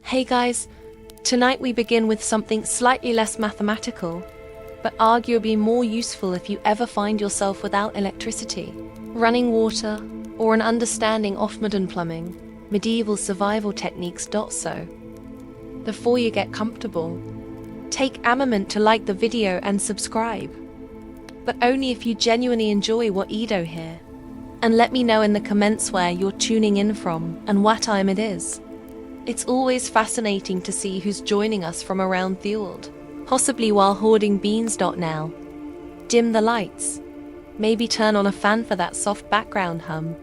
Hey guys, tonight we begin with something slightly less mathematical, but arguably more useful if you ever find yourself without electricity, running water, or an understanding of modern plumbing, medieval survival techniques. So, before you get comfortable, take a moment to like the video and subscribe, but only if you genuinely enjoy what you do here. And let me know in the comments where you're tuning in from and what time it is. It's always fascinating to see who's joining us from around the world, possibly while hoarding beans. Now, dim the lights, maybe turn on a fan for that soft background hum,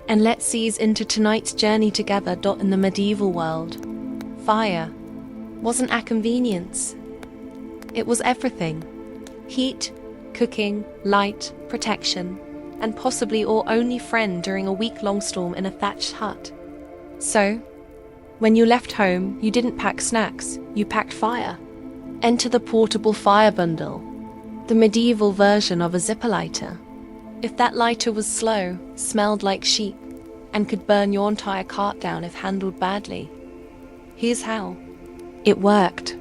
and let's ease into tonight's journey together. In the medieval world, fire wasn't a convenience. It was everything. Heat, cooking, light, protection, and possibly your only friend during a week-long storm in a thatched hut. So, when you left home, you didn't pack snacks, you packed fire. Enter the portable fire bundle, the medieval version of a zipper lighter. If that lighter was slow, smelled like sheep, and could burn your entire cart down if handled badly, here's how. It worked.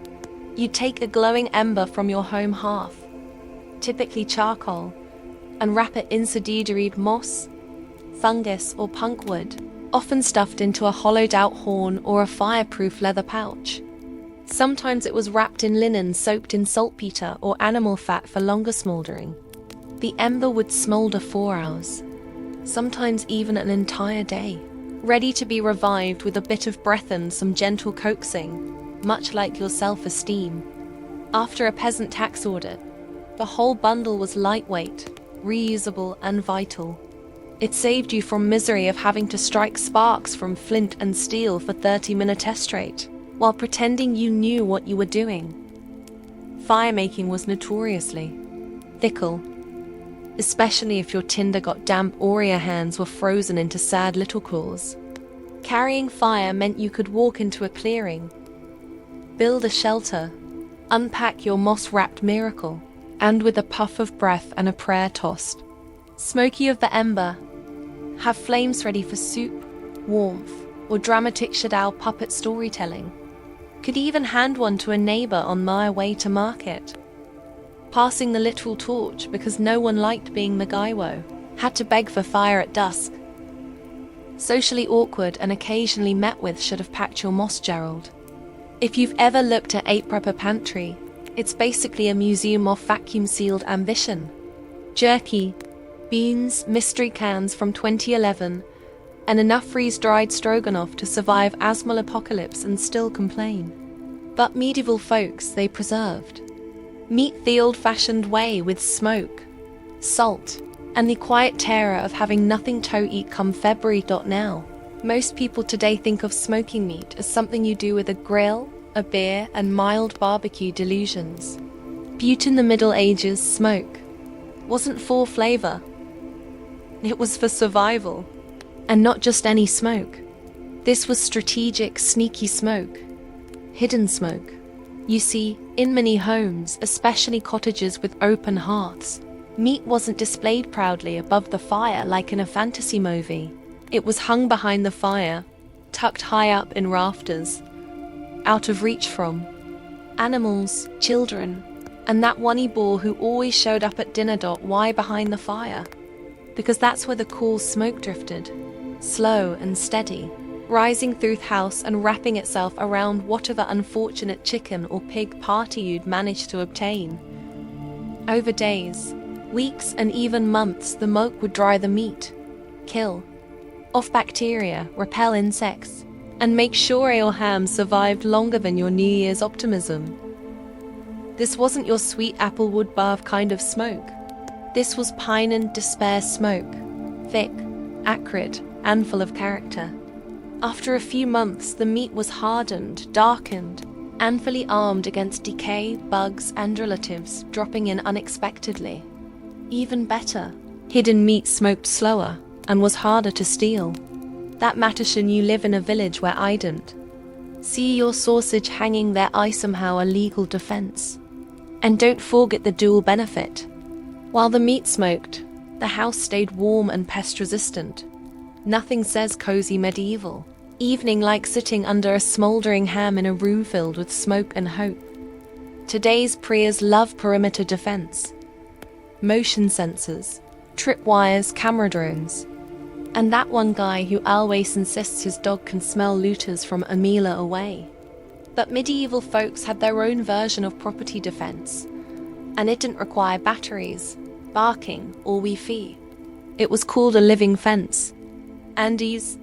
You'd take a glowing ember from your home hearth, typically charcoal, and wrap it in cedar, moss, fungus, or punk wood, often stuffed into a hollowed-out horn or a fireproof leather pouch. Sometimes it was wrapped in linen soaked in saltpeter or animal fat for longer smoldering. The ember would smolder 4 hours, sometimes even an entire day, ready to be revived with a bit of breath and some gentle coaxing, much like your self-esteem. After a peasant tax audit, the whole bundle was lightweight, reusable, and vital. It saved you from misery of having to strike sparks from flint and steel for 30-minutes straight, while pretending you knew what you were doing. Firemaking was notoriously fickle, especially if your tinder got damp or your hands were frozen into sad little claws. Carrying fire meant you could walk into a clearing, build a shelter, unpack your moss-wrapped miracle, and with a puff of breath and a prayer tossed, smoky of the ember, have flames ready for soup, warmth, or dramatic shadow puppet storytelling. Could even hand one to a neighbor on my way to market. Passing the literal torch because no one liked being MacGyver, had to beg for fire at dusk. Socially awkward and occasionally met with should have packed your Moss Gerald. If you've ever looked at a prepper pantry, it's basically a museum of vacuum-sealed ambition. Jerky, beans, mystery cans from 2011, and enough freeze-dried stroganoff to survive asthma apocalypse and still complain. But medieval folks, they preserved meat the old-fashioned way with smoke, salt, and the quiet terror of having nothing to eat come February. Now, most people today think of smoking meat as something you do with a grill, a beer, and mild barbecue delusions. But in the Middle Ages, smoke wasn't for flavor. It was for survival. And not just any smoke. This was strategic, sneaky smoke. Hidden smoke. You see, in many homes, especially cottages with open hearths, meat wasn't displayed proudly above the fire like in a fantasy movie. It was hung behind the fire, tucked high up in rafters, out of reach from animals, children, and that one boy who always showed up at dinner. Why behind the fire? Because that's where the cool smoke drifted, slow and steady, rising through the house and wrapping itself around whatever unfortunate chicken or pig party you'd managed to obtain. Over days, weeks, and even months, the smoke would dry the meat, kill off bacteria, repel insects, and make sure your ham survived longer than your New Year's optimism. This wasn't your sweet applewood bath kind of smoke. This was pine and despair smoke, thick, acrid, and full of character. After a few months, the meat was hardened, darkened, and fully armed against decay, bugs, and relatives dropping in unexpectedly. Even better, hidden meat smoked slower and was harder to steal. That matters when you live in a village where I didn't. See your sausage hanging there I somehow a legal defense. And don't forget the dual benefit. While the meat smoked, the house stayed warm and pest resistant. Nothing says cozy medieval evening like sitting under a smoldering ham in a room filled with smoke and hope. Today's Prias love perimeter defense, motion sensors, tripwires, camera drones, and that one guy who always insists his dog can smell looters from a mile away. But medieval folks had their own version of property defense, and it didn't require batteries, barking, or Wi-Fi. It was called a living fence. Andy's,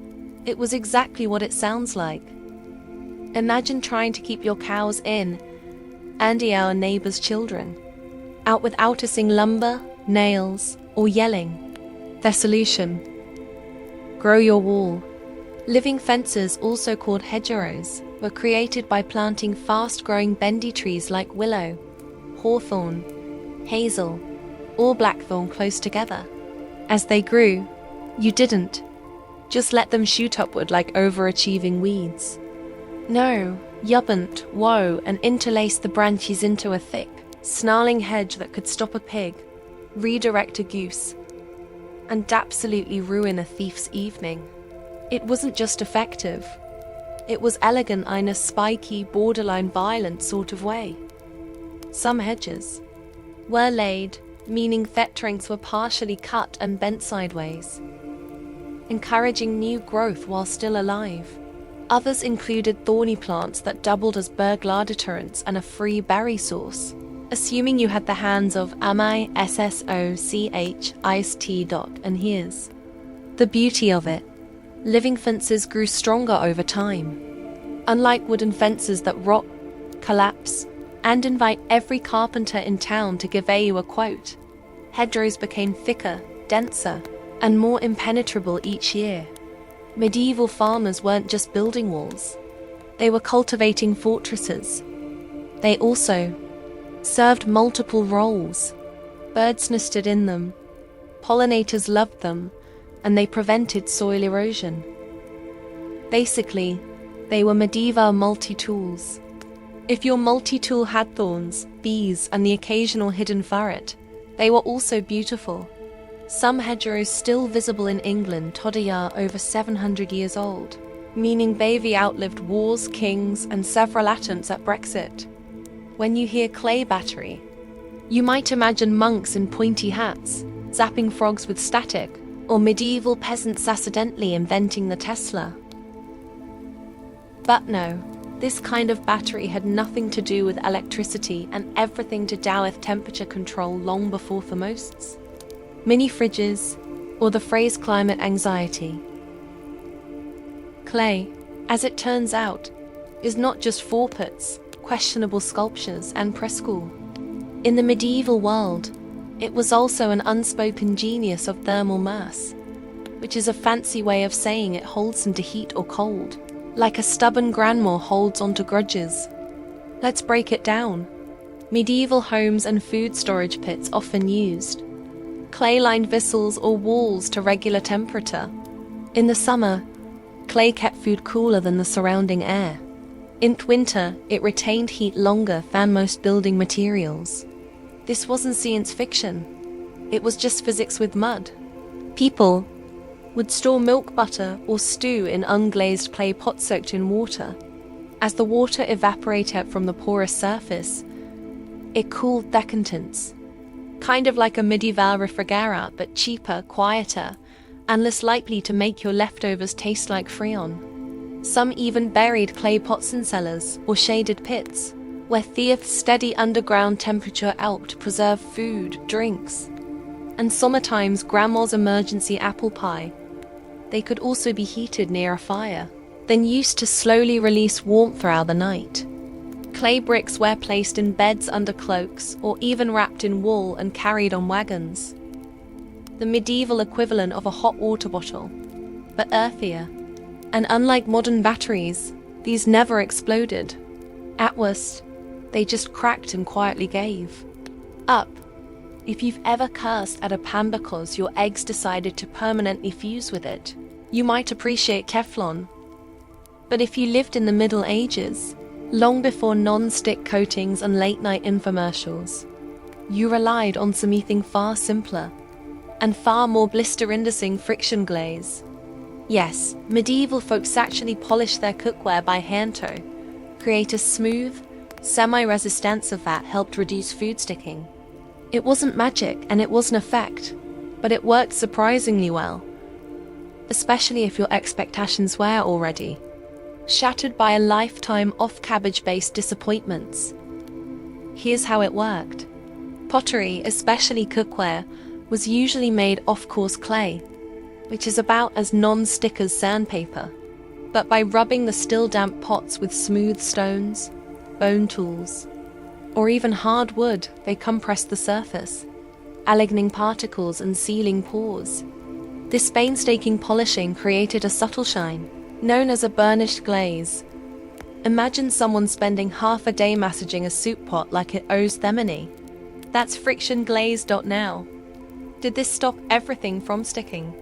it was exactly what it sounds like. Imagine trying to keep your cows in, Andy our neighbor's children, out without using lumber, nails, or yelling. Their solution: grow your wall. Living fences, also called hedgerows, were created by planting fast-growing bendy trees like willow, hawthorn, hazel, or blackthorn close together. As they grew, you didn't just let them shoot upward like overachieving weeds. No, you bent, woe, and interlaced the branches into a thick, snarling hedge that could stop a pig, redirect a goose, and absolutely ruin a thief's evening. It wasn't just effective. It was elegant in a spiky, borderline violent sort of way. Some hedges were laid, meaning that trunks were partially cut and bent sideways, encouraging new growth while still alive. Others included thorny plants that doubled as burglar deterrents and a free berry source, assuming you had the hands of MISSOCHIST. And here's the beauty of it. Living fences grew stronger over time. Unlike wooden fences that rot, collapse, and invite every carpenter in town to give you a quote, hedgerows became thicker, denser, and more impenetrable each year. Medieval farmers weren't just building walls. They were cultivating fortresses. They also served multiple roles. Birds nested in them, pollinators loved them, and they prevented soil erosion. Basically, they were medieval multi-tools. If your multi-tool had thorns, bees, and the occasional hidden ferret, they were also beautiful. Some hedgerows still visible in England today are over 700 years old, meaning they've outlived wars, kings, and several attempts at Brexit. When you hear clay battery, you might imagine monks in pointy hats, zapping frogs with static, or medieval peasants accidentally inventing the Tesla. But no, this kind of battery had nothing to do with electricity and everything to do with temperature control long before thermostats, mini fridges, or the phrase climate anxiety. Clay, as it turns out, is not just four-pits, questionable sculptures, and preschool. In the medieval world, it was also an unspoken genius of thermal mass, which is a fancy way of saying it holds into heat or cold, like a stubborn grandma holds onto grudges. Let's break it down. Medieval homes and food storage pits often used clay-lined vessels or walls to regular temperature. In the summer, clay kept food cooler than the surrounding air. In winter, it retained heat longer than most building materials. This wasn't science fiction. It was just physics with mud. People would store milk, butter, or stew in unglazed clay pots soaked in water. As the water evaporated from the porous surface, it cooled the contents. Kind of like a medieval refrigerator, but cheaper, quieter, and less likely to make your leftovers taste like Freon. Some even buried clay pots in cellars or shaded pits, where thieves' steady underground temperature helped preserve food, drinks, and sometimes grandma's emergency apple pie. They could also be heated near a fire, then used to slowly release warmth throughout the night. Clay bricks were placed in beds under cloaks, or even wrapped in wool and carried on wagons. The medieval equivalent of a hot water bottle, but earthier. And unlike modern batteries, these never exploded. At worst, they just cracked and quietly gave up. If you've ever cursed at a pan because your eggs decided to permanently fuse with it, you might appreciate Teflon. But if you lived in the Middle Ages, long before non-stick coatings and late-night infomercials, you relied on something far simpler and far more blister-inducing friction glaze. Yes, medieval folks actually polished their cookware by hand tow. Create a smooth, semi-resistant that helped reduce food sticking. It wasn't magic and it wasn't effect, but it worked surprisingly well, especially if your expectations were already shattered by a lifetime of cabbage-based disappointments. Here's how it worked. Pottery, especially cookware, was usually made of coarse clay, which is about as non-stick as sandpaper. But by rubbing the still damp pots with smooth stones, bone tools, or even hard wood, they compressed the surface, aligning particles and sealing pores. This painstaking polishing created a subtle shine, known as a burnished glaze. Imagine someone spending half a day massaging a soup pot like it owes them any. That's friction glaze. Now, did this stop everything from sticking?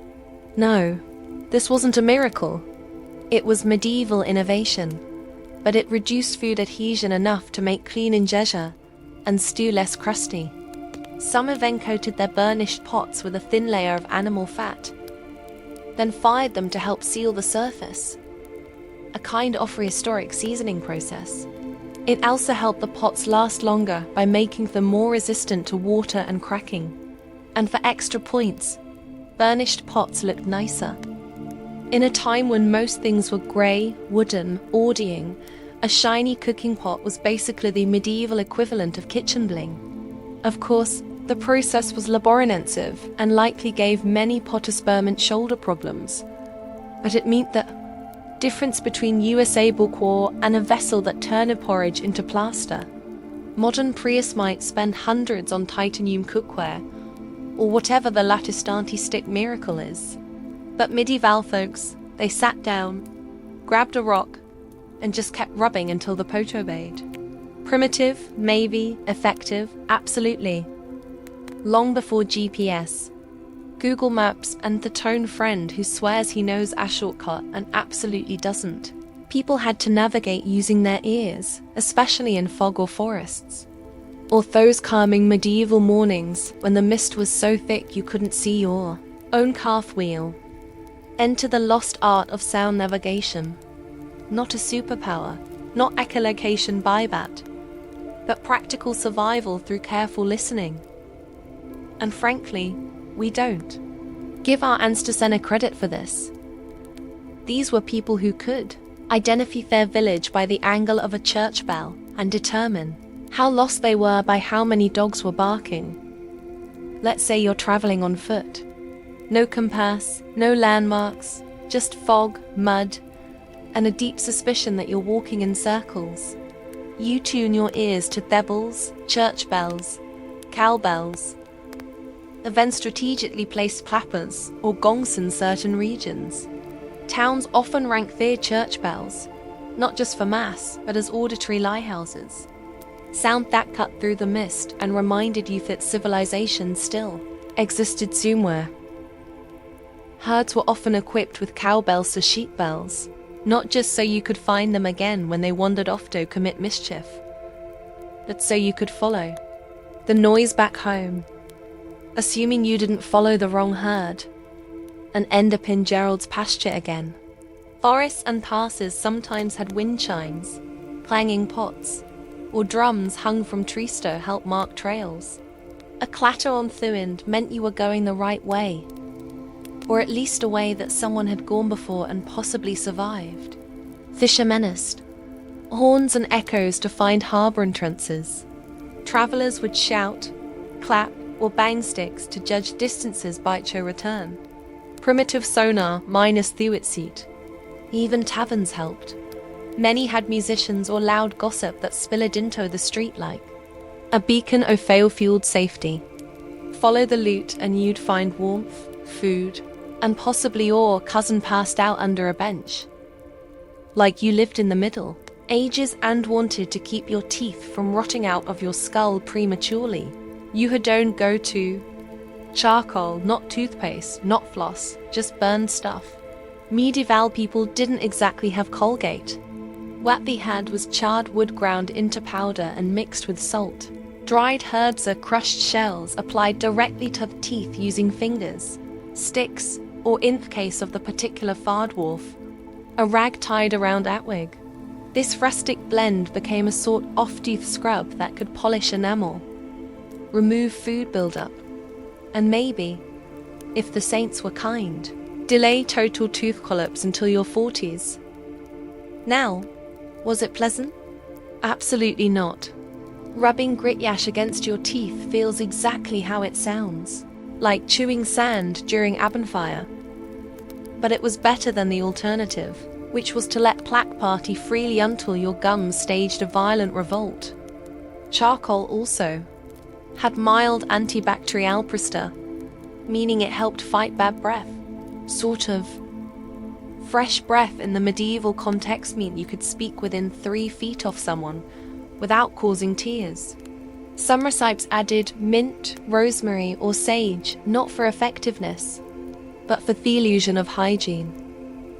No, this wasn't a miracle. It was medieval innovation, but it reduced food adhesion enough to make clean ingestion and stew less crusty. Some even coated their burnished pots with a thin layer of animal fat, then fired them to help seal the surface, a kind of prehistoric seasoning process. It also helped the pots last longer by making them more resistant to water and cracking. And for extra points, burnished pots looked nicer. In a time when most things were grey, wooden, ordying, a shiny cooking pot was basically the medieval equivalent of kitchen bling. Of course, the process was labor-intensive and likely gave many potter-spermant shoulder problems. But it meant the difference between USA bourgeois and a vessel that turned porridge into plaster. Modern priests might spend hundreds on titanium cookware, or whatever the lattice stick miracle is. But medieval folks, they sat down, grabbed a rock, and just kept rubbing until the pot obeyed. Primitive, maybe. Effective, absolutely. Long before GPS, Google Maps, and the tone friend who swears he knows a shortcut and absolutely doesn't. People had to navigate using their ears, especially in fog or forests. Or those calming medieval mornings when the mist was so thick you couldn't see your own calf wheel. Enter the lost art of sound navigation. Not a superpower, not echolocation bybat, but practical survival through careful listening. And frankly, we don't give our ancestors any credit for this. These were people who could identify their village by the angle of a church bell and determine how lost they were by how many dogs were barking. Let's say you're traveling on foot. No compass, no landmarks, just fog, mud, and a deep suspicion that you're walking in circles. You tune your ears to thebbles, church bells, cowbells, then strategically placed clappers or gongs in certain regions. Towns often rank their church bells, not just for mass, but as auditory lighthouses. Sound that cut through the mist and reminded you that civilization still existed somewhere. Herds were often equipped with cowbells to sheep bells, not just so you could find them again when they wandered off to commit mischief, but so you could follow the noise back home, assuming you didn't follow the wrong herd and end up in Gerald's pasture again. Forests and passes sometimes had wind chimes, clanging pots, or drums hung from trees to help mark trails. A clatter on the wind meant you were going the right way, or at least a way that someone had gone before and possibly survived. Fisher menaced, horns and echoes to find harbour entrances. Travellers would shout, clap, or bang sticks to judge distances by your return. Primitive sonar minus the seat. Even taverns helped. Many had musicians or loud gossip that spilled into the street like a beacon of fail-fueled safety. Follow the lute and you'd find warmth, food, and possibly your cousin passed out under a bench. Like you lived in the middle ages and wanted to keep your teeth from rotting out of your skull prematurely. You had don't go to charcoal, not toothpaste, not floss, just burned stuff. Medieval people didn't exactly have Colgate. What they had was charred wood ground into powder and mixed with salt. Dried herbs or crushed shells applied directly to the teeth using fingers, sticks, or inth case of the particular fardwarf, a rag tied around Atwig. This rustic blend became a sort off-tooth scrub that could polish enamel, remove food buildup, and maybe, if the saints were kind, delay total tooth collapse until your 40s. Now, was it pleasant? Absolutely not. Rubbing grit yash against your teeth feels exactly how it sounds, like chewing sand during Abendfire. But it was better than the alternative, which was to let plaque party freely until your gums staged a violent revolt. Charcoal also had mild antibacterial prester, meaning it helped fight bad breath. Sort of. Fresh breath in the medieval context meant you could speak within 3 feet of someone without causing tears. Some recipes added mint, rosemary, or sage, not for effectiveness, but for the illusion of hygiene.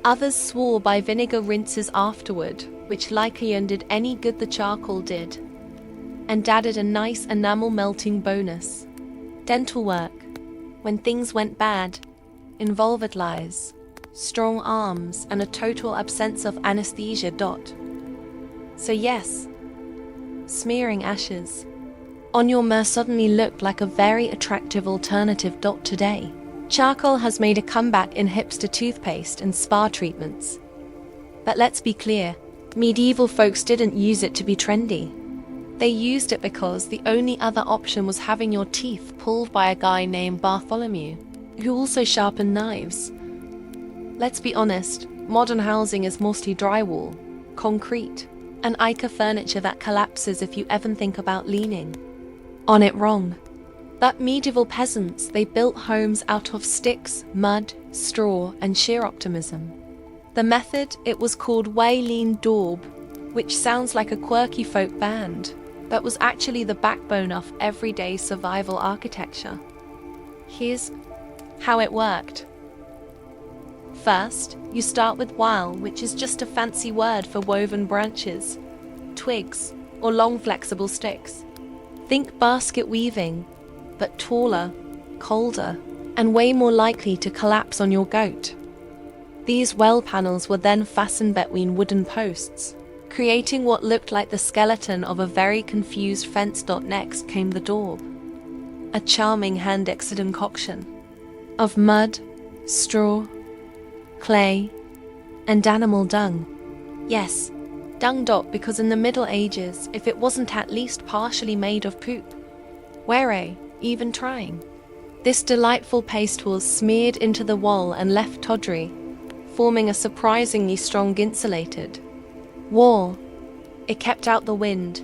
Others swore by vinegar rinses afterward, which likely undid any good the charcoal did, and added a nice enamel melting bonus. Dental work, when things went bad, involved lies, strong arms, and a total absence of anesthesia. So yes, smearing ashes on your mouth suddenly looked like a very attractive alternative. Today, charcoal has made a comeback in hipster toothpaste and spa treatments. But let's be clear, medieval folks didn't use it to be trendy. They used it because the only other option was having your teeth pulled by a guy named Bartholomew, who also sharpened knives. Let's be honest, modern housing is mostly drywall, concrete, and Ica furniture that collapses if you ever think about leaning on it wrong. But medieval peasants, they built homes out of sticks, mud, straw, and sheer optimism. The method, it was called Waileen Daub, which sounds like a quirky folk band, but was actually the backbone of everyday survival architecture. Here's how it worked. First, you start with wile, which is just a fancy word for woven branches, twigs, or long flexible sticks. Think basket weaving, but taller, colder, and way more likely to collapse on your goat. These well panels were then fastened between wooden posts, creating what looked like the skeleton of a very confused fence. Next came the daub, a charming hand-exed concoction of mud, straw, clay, and animal dung. Yes, dung. Because in the Middle Ages, if it wasn't at least partially made of poop, were even trying. This delightful paste was smeared into the wall and left tawdry, forming a surprisingly strong insulated wall. It kept out the wind,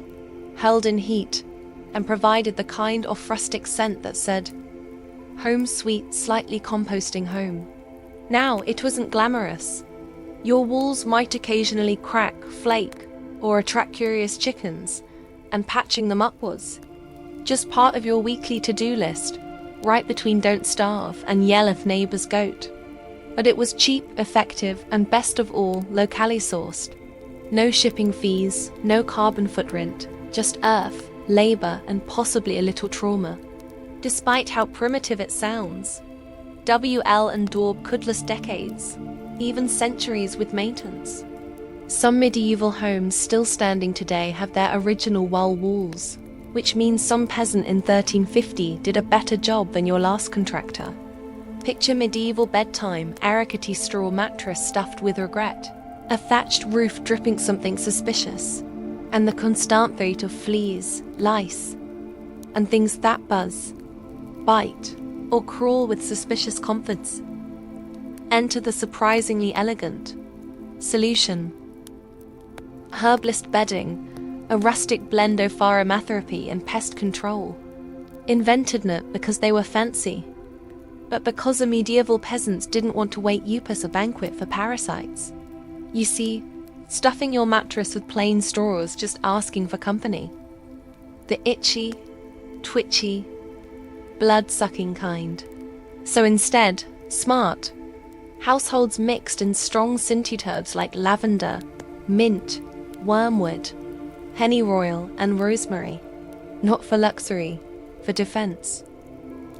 held in heat, and provided the kind of rustic scent that said, "Home sweet, slightly composting home." Now, it wasn't glamorous. Your walls might occasionally crack, flake, or attract curious chickens, and patching them up was just part of your weekly to-do list, right between don't starve and yell if neighbor's goat. But it was cheap, effective, and best of all, locally sourced. No shipping fees, no carbon footprint, just earth, labor, and possibly a little trauma. Despite how primitive it sounds, WL and daub could last decades, even centuries with maintenance. Some medieval homes still standing today have their original wall walls, which means some peasant in 1350 did a better job than your last contractor. Picture medieval bedtime, rickety straw mattress stuffed with regret, a thatched roof dripping something suspicious, and the constant threat of fleas, lice, and things that buzz, bite, or crawl with suspicious confidence. Enter the surprisingly elegant solution. Herbalist bedding, a rustic blend of aromatherapy and pest control. Invented not because they were fancy, but because the medieval peasants didn't want to wait as a banquet for parasites. You see, stuffing your mattress with plain straw is just asking for company. The itchy, twitchy, blood-sucking kind. So instead, smart, households mixed in strong scented herbs like lavender, mint, wormwood, pennyroyal, and rosemary. Not for luxury, for defense.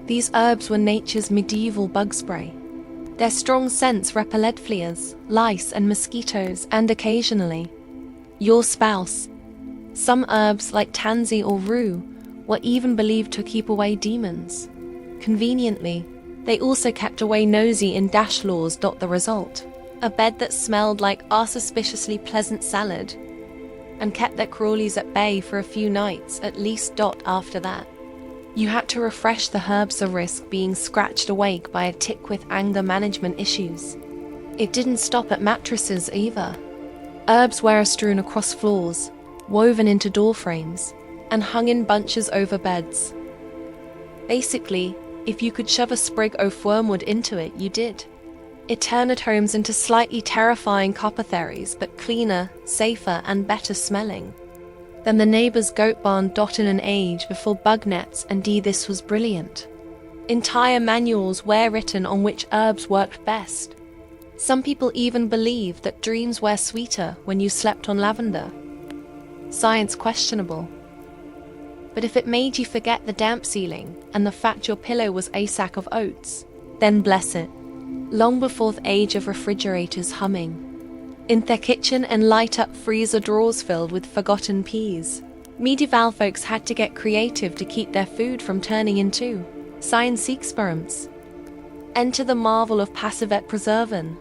These herbs were nature's medieval bug spray. Their strong scents repelled fleas, lice and mosquitoes, and occasionally your spouse. Some herbs like tansy or rue were even believed to keep away demons. Conveniently, they also kept away nosy in dash laws. The result: a bed that smelled like our suspiciously pleasant salad, and kept their crawlies at bay for a few nights at least. After that, you had to refresh the herbs or risk being scratched awake by a tick with anger management issues. It didn't stop at mattresses either. Herbs were strewn across floors, woven into door frames, and hung in bunches over beds. Basically, if you could shove a sprig of wormwood into it, you did. It turned homes into slightly terrifying apothecaries, but cleaner, safer, and better smelling than the neighbor's goat barn. In an age before bug nets and this was brilliant. Entire manuals were written on which herbs worked best. Some people even believed that dreams were sweeter when you slept on lavender. Science questionable. But if it made you forget the damp ceiling and the fact your pillow was a sack of oats, then bless it. Long before the age of refrigerators humming in their kitchen and light up freezer drawers filled with forgotten peas, medieval folks had to get creative to keep their food from turning into science experiments. Enter the marvel of passive preserving.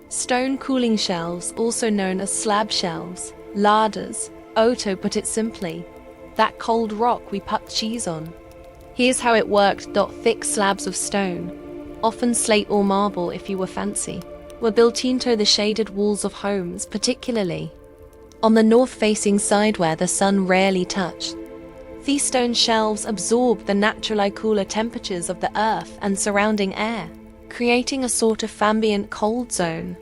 Stone cooling shelves, also known as slab shelves, larders. Otto put it simply: that cold rock we put cheese on. Here's how it worked. Thick slabs of stone, often slate or marble if you were fancy, were built into the shaded walls of homes, particularly on the north-facing side where the sun rarely touched. These stone shelves absorbed the naturally cooler temperatures of the earth and surrounding air, creating a sort of ambient cold zone.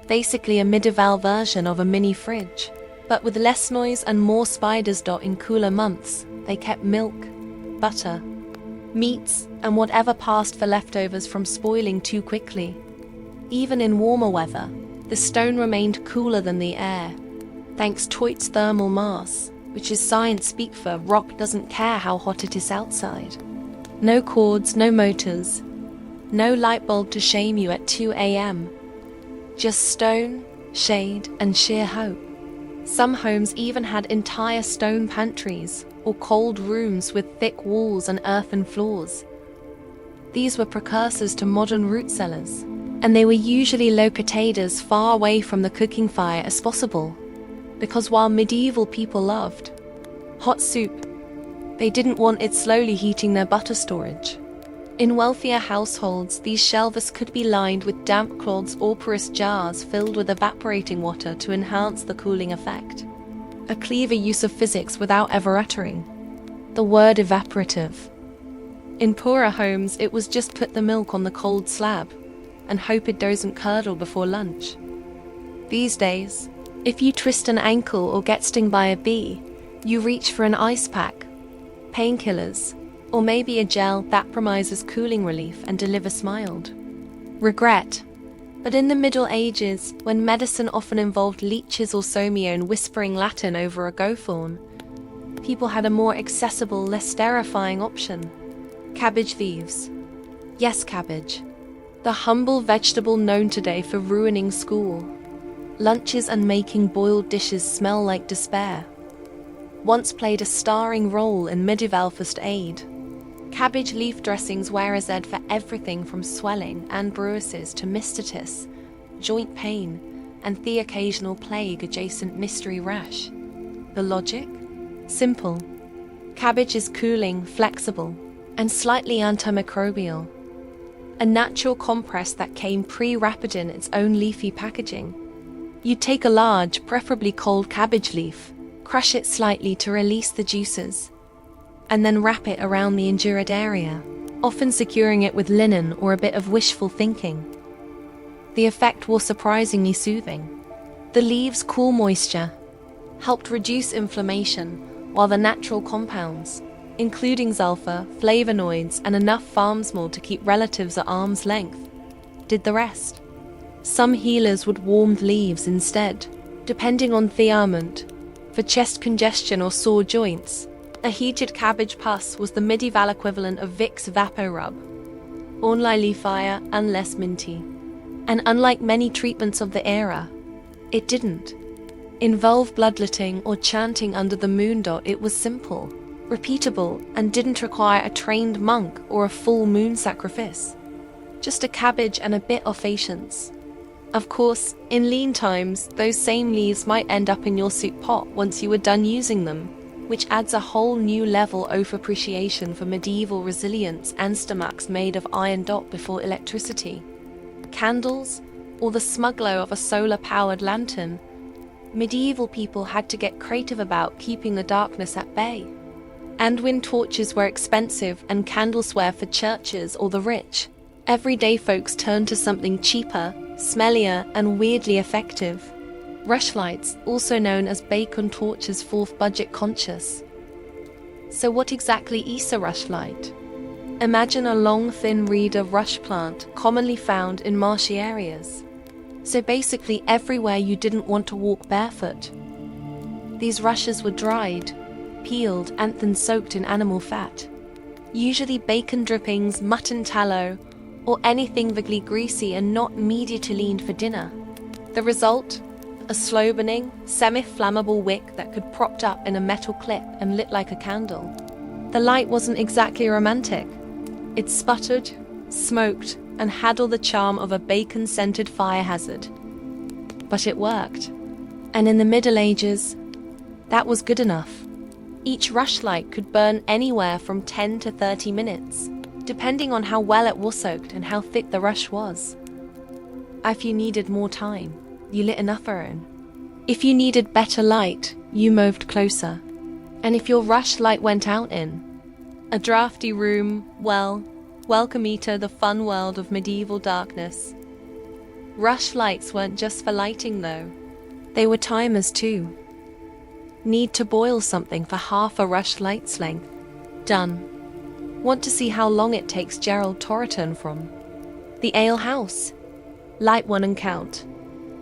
Basically a medieval version of a mini fridge, but with less noise and more spiders. In cooler months, they kept milk, butter, meats, and whatever passed for leftovers from spoiling too quickly. Even in warmer weather, the stone remained cooler than the air, thanks to its thermal mass, which is science speak for rock doesn't care how hot it is outside. No cords, no motors, no light bulb to shame you at 2 a.m. Just stone, shade, and sheer hope. Some homes even had entire stone pantries or cold rooms with thick walls and earthen floors. These were precursors to modern root cellars, and they were usually located as far away from the cooking fire as possible, because while medieval people loved hot soup, they didn't want it slowly heating their butter storage. In wealthier households, these shelves could be lined with damp cloths or porous jars filled with evaporating water to enhance the cooling effect. A clever use of physics without ever uttering the word evaporative. In poorer homes, it was just put the milk on the cold slab and hope it doesn't curdle before lunch. These days, if you twist an ankle or get stung by a bee, you reach for an ice pack, painkillers, or maybe a gel that promises cooling relief and delivers mild regret. But in the Middle Ages, when medicine often involved leeches or somione whispering Latin over a gowthorn, people had a more accessible, less terrifying option: cabbage leaves. Yes, cabbage. The humble vegetable known today for ruining school lunches and making boiled dishes smell like despair, once played a starring role in medieval first aid. Cabbage leaf dressings were a Z for everything from swelling and bruises to mystitis, joint pain, and the occasional plague-adjacent mystery rash. The logic? Simple. Cabbage is cooling, flexible, and slightly antimicrobial. A natural compress that came pre-wrapped in its own leafy packaging. You'd take a large, preferably cold cabbage leaf, crush it slightly to release the juices, and then wrap it around the injured area, often securing it with linen or a bit of wishful thinking. The effect was surprisingly soothing. The leaves' cool moisture helped reduce inflammation, while the natural compounds, including sulfur, flavonoids, and enough farmsmall to keep relatives at arm's length, did the rest. Some healers would warm the leaves instead, depending on the ailment. For chest congestion or sore joints, a heated cabbage pus was the medieval equivalent of Vicks Vapo Rub. only fire and less minty. And unlike many treatments of the era, it didn't involve bloodletting or chanting under the moon dot. It was simple, repeatable, and didn't require a trained monk or a full moon sacrifice. Just a cabbage and a bit of patience. Of course, in lean times, those same leaves might end up in your soup pot once you were done using them, which adds a whole new level of appreciation for medieval resilience and stomachs made of iron dot before electricity. Candles, or the smug glow of a solar-powered lantern, medieval people had to get creative about keeping the darkness at bay. And when torches were expensive and candles were for churches or the rich, everyday folks turned to something cheaper, smellier, and weirdly effective. Rushlights, also known as bacon torches, for budget conscious. So what exactly is a rushlight? Imagine a long, thin reed of rush plant commonly found in marshy areas. So basically everywhere you didn't want to walk barefoot. These rushes were dried, peeled, and then soaked in animal fat. Usually bacon drippings, mutton tallow, or anything vaguely greasy and not immediately leaned for dinner. The result? A slow-burning, semi-flammable wick that could propped up in a metal clip and lit like a candle. The light wasn't exactly romantic. It sputtered, smoked, and had all the charm of a bacon-scented fire hazard. But it worked. And in the Middle Ages, that was good enough. Each rushlight could burn anywhere from 10 to 30 minutes, depending on how well it was soaked and how thick the rush was. If you needed more time, you lit another in. If you needed better light, you moved closer. And if your rush light went out in a drafty room, well, welcome me to the fun world of medieval darkness. Rush lights weren't just for lighting though. They were timers too. Need to boil something for half a rush light's length. Done. Want to see how long it takes Gerald to return from the ale house? Light one and count.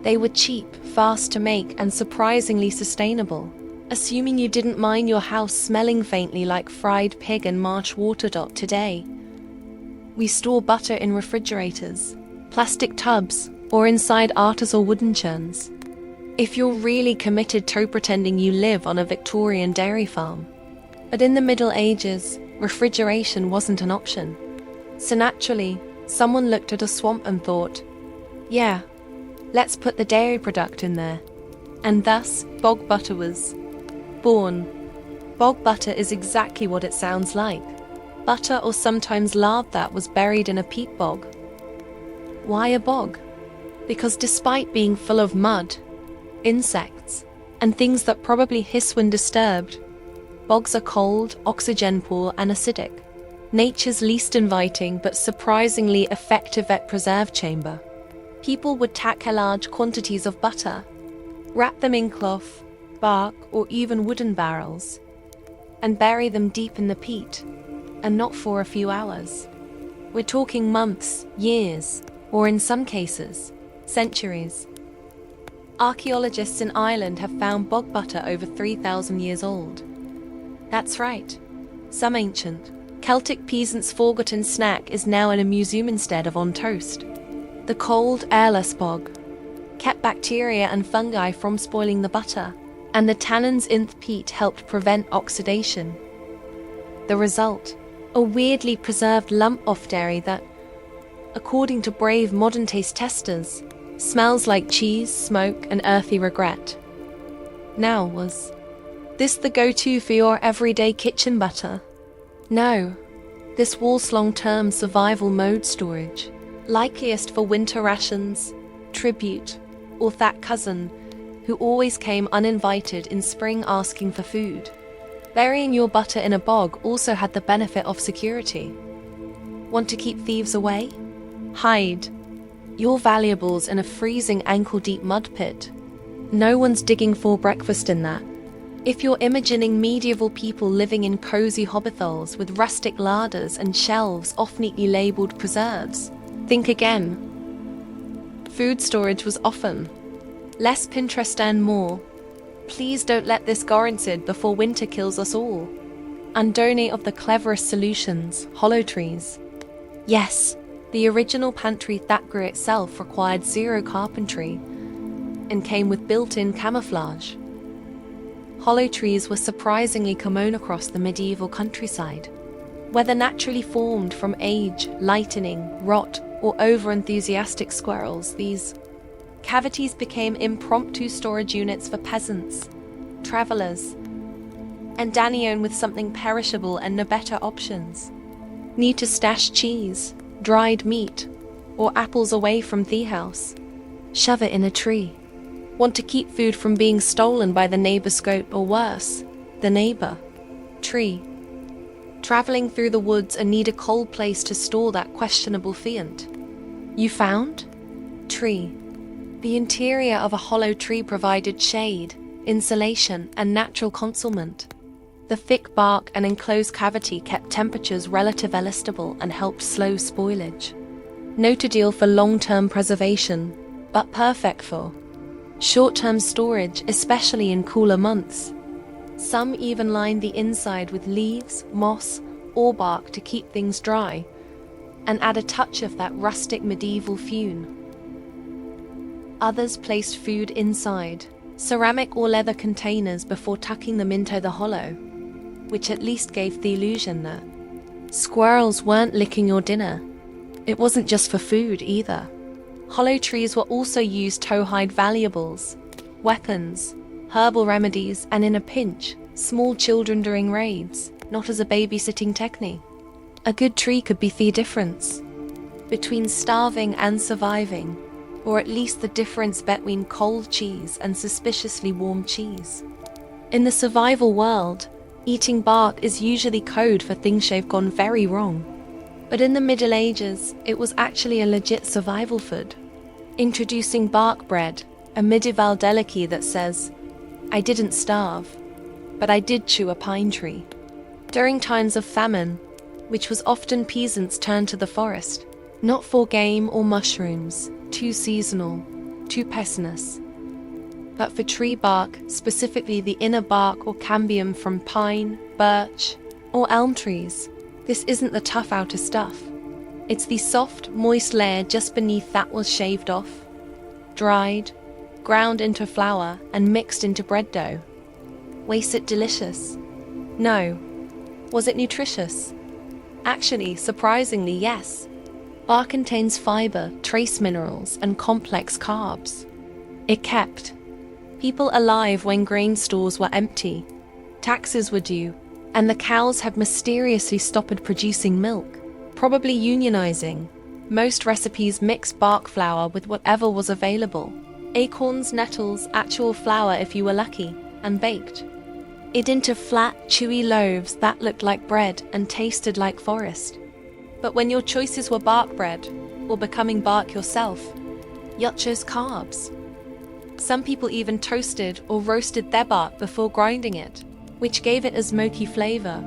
They were cheap, fast to make, and surprisingly sustainable, assuming you didn't mind your house smelling faintly like fried pig and marsh water dot. Today, we store butter in refrigerators, plastic tubs, or inside arters or wooden churns. If you're really committed to pretending you live on a Victorian dairy farm. But in the Middle Ages, refrigeration wasn't an option. So naturally, someone looked at a swamp and thought, yeah, let's put the dairy product in there. And thus, bog butter was born. Bog butter is exactly what it sounds like. Butter, or sometimes lard, that was buried in a peat bog. Why a bog? Because despite being full of mud, insects, and things that probably hiss when disturbed, bogs are cold, oxygen-poor, and acidic. Nature's least inviting but surprisingly effective wet preserve chamber. People would tack large quantities of butter, wrap them in cloth, bark, or even wooden barrels, and bury them deep in the peat, and not for a few hours. We're talking months, years, or in some cases, centuries. Archaeologists in Ireland have found bog butter over 3,000 years old. That's right. Some ancient, Celtic peasants' forgotten snack is now in a museum instead of on toast. The cold, airless bog kept bacteria and fungi from spoiling the butter, and the tannins in the peat helped prevent oxidation. The result? A weirdly preserved lump of dairy that, according to brave modern taste testers, smells like cheese, smoke, and earthy regret. Now, was this the go-to for your everyday kitchen butter? No, this was long-term survival mode storage, likeliest for winter rations, tribute, or that cousin who always came uninvited in spring asking for food. Burying your butter in a bog also had the benefit of security. Want to keep thieves away? Hide your valuables in a freezing ankle-deep mud pit. No one's digging for breakfast in that. If you're imagining medieval people living in cozy hobbitholes with rustic larders and shelves off neatly labelled preserves, think again. Food storage was often less Pinterest and more. Please don't let this go rancid before winter kills us all. And donate of the cleverest solutions, hollow trees. Yes, The original pantry thatcher itself required zero carpentry and came with built-in camouflage. Hollow trees were surprisingly common across the medieval countryside. Whether naturally formed from age, lightning, rot, or over-enthusiastic squirrels, these cavities became impromptu storage units for peasants, travelers, and Danione with something perishable and no better options. Need to stash cheese, dried meat, or apples away from the house? Shove it in a tree. Want to keep food from being stolen by the neighbor's goat or worse, the neighbor? Tree. Traveling through the woods and need a cold place to store that questionable fiend. You found? Tree. The interior of a hollow tree provided shade, insulation, and natural concealment. The thick bark and enclosed cavity kept temperatures relatively stable and helped slow spoilage. Not ideal for long-term preservation, but perfect for short-term storage, especially in cooler months. Some even lined the inside with leaves, moss, or bark to keep things dry, and add a touch of that rustic medieval fume. Others placed food inside, ceramic or leather containers before tucking them into the hollow, which at least gave the illusion that squirrels weren't licking your dinner. It wasn't just for food either. Hollow trees were also used to hide valuables, weapons, herbal remedies, and in a pinch, small children during raids, not as a babysitting technique. A good tree could be the difference between starving and surviving, or at least the difference between cold cheese and suspiciously warm cheese. In the survival world, eating bark is usually code for things have gone very wrong. But in the Middle Ages, it was actually a legit survival food. Introducing bark bread, a medieval delicacy that says, I didn't starve, but I did chew a pine tree. During times of famine, which was often peasants turned to the forest, not for game or mushrooms, too seasonal, too poisonous, but for tree bark, specifically the inner bark or cambium from pine, birch, or elm trees. This isn't the tough outer stuff. It's the soft, moist layer just beneath that was shaved off, dried, ground into flour, and mixed into bread dough. Was it delicious? No. Was it nutritious? Actually, surprisingly, yes. Bark contains fiber, trace minerals, and complex carbs. It kept people alive when grain stores were empty, taxes were due, and the cows had mysteriously stopped producing milk, probably unionizing. Most recipes mixed bark flour with whatever was available. Acorns, nettles, actual flour if you were lucky, and baked it into flat, chewy loaves that looked like bread and tasted like forest. But when your choices were bark bread, or becoming bark yourself, you chose carbs. Some people even toasted or roasted their bark before grinding it, which gave it a smoky flavor,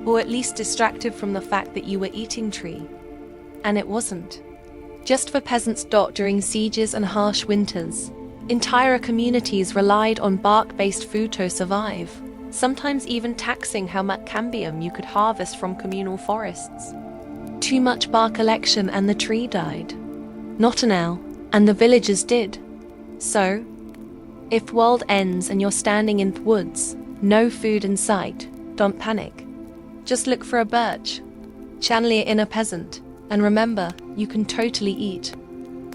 or at least distracted from the fact that you were eating tree. And it wasn't. Just for peasants. During sieges and harsh winters, entire communities relied on bark-based food to survive, sometimes even taxing how much cambium you could harvest from communal forests. Too much bark collection and the tree died. Not now, and the villagers did. So, if world ends and you're standing in the woods, no food in sight, don't panic. Just look for a birch, channel your inner peasant, and remember, you can totally eat.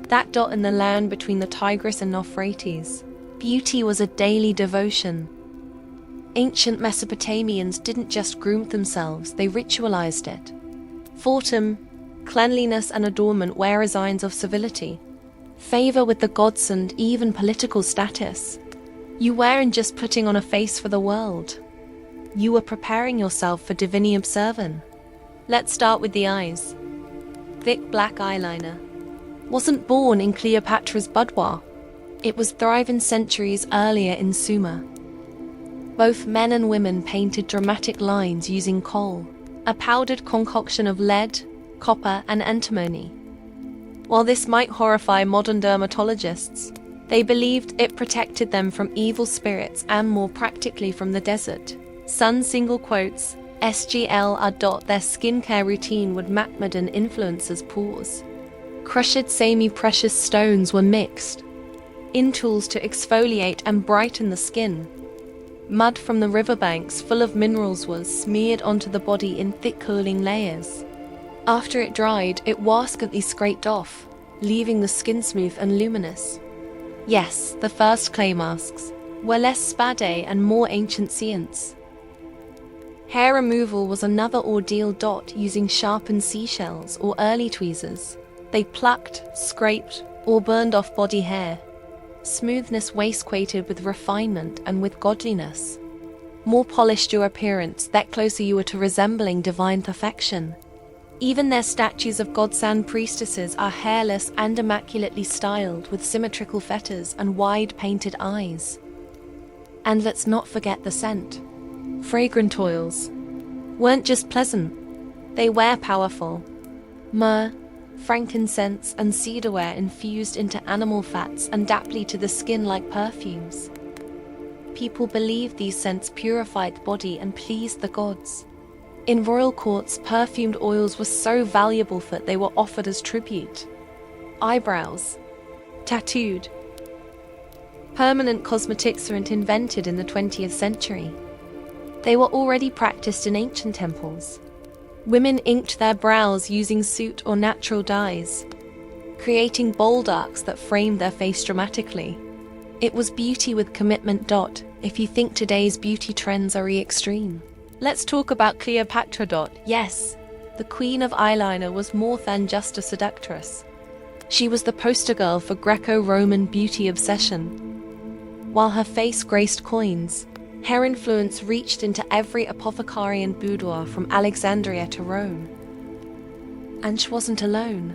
That dot in the land between the Tigris and Euphrates. Beauty was a daily devotion. Ancient Mesopotamians didn't just groom themselves, they ritualized it. Fortum, cleanliness and adornment were signs of civility, favor with the gods and even political status. You weren't just putting on a face for the world. You were preparing yourself for divine observance. Let's start with the eyes. Thick black eyeliner wasn't born in Cleopatra's boudoir. It was thriving centuries earlier in Sumer. Both men and women painted dramatic lines using kohl, a powdered concoction of lead, copper, and antimony. While this might horrify modern dermatologists, they believed it protected them from evil spirits and more practically from the desert. Sun single quotes, SGL. Their skincare routine would match modern influencers' pores. Crushed semi-precious stones were mixed in tools to exfoliate and brighten the skin. Mud from the riverbanks full of minerals was smeared onto the body in thick cooling layers. After it dried, it was completely scraped off, leaving the skin smooth and luminous. Yes, the first clay masks were less spade and more ancient science. Hair removal was another ordeal. Using sharpened seashells or early tweezers, they plucked, scraped, or burned off body hair. Smoothness waistcoated with refinement and with godliness. More polished your appearance, that closer you were to resembling divine perfection. Even their statues of gods and priestesses are hairless and immaculately styled with symmetrical fetters and wide painted eyes. And let's not forget the scent. Fragrant oils weren't just pleasant, they were powerful. Myrrh, frankincense, and cedarware infused into animal fats and daptly to the skin like perfumes. People believed these scents purified the body and pleased the gods. In royal courts, perfumed oils were so valuable that they were offered as tribute. Eyebrows, tattooed. Permanent cosmetics weren't invented in the 20th century. They were already practiced in ancient temples. Women inked their brows using soot or natural dyes, creating bold arcs that framed their face dramatically. It was beauty with commitment. If you think today's beauty trends are extreme. Let's talk about Cleopatra. Yes, the queen of eyeliner was more than just a seductress. She was the poster girl for Greco-Roman beauty obsession. While her face graced coins, her influence reached into every apothecary and boudoir from Alexandria to Rome. And she wasn't alone.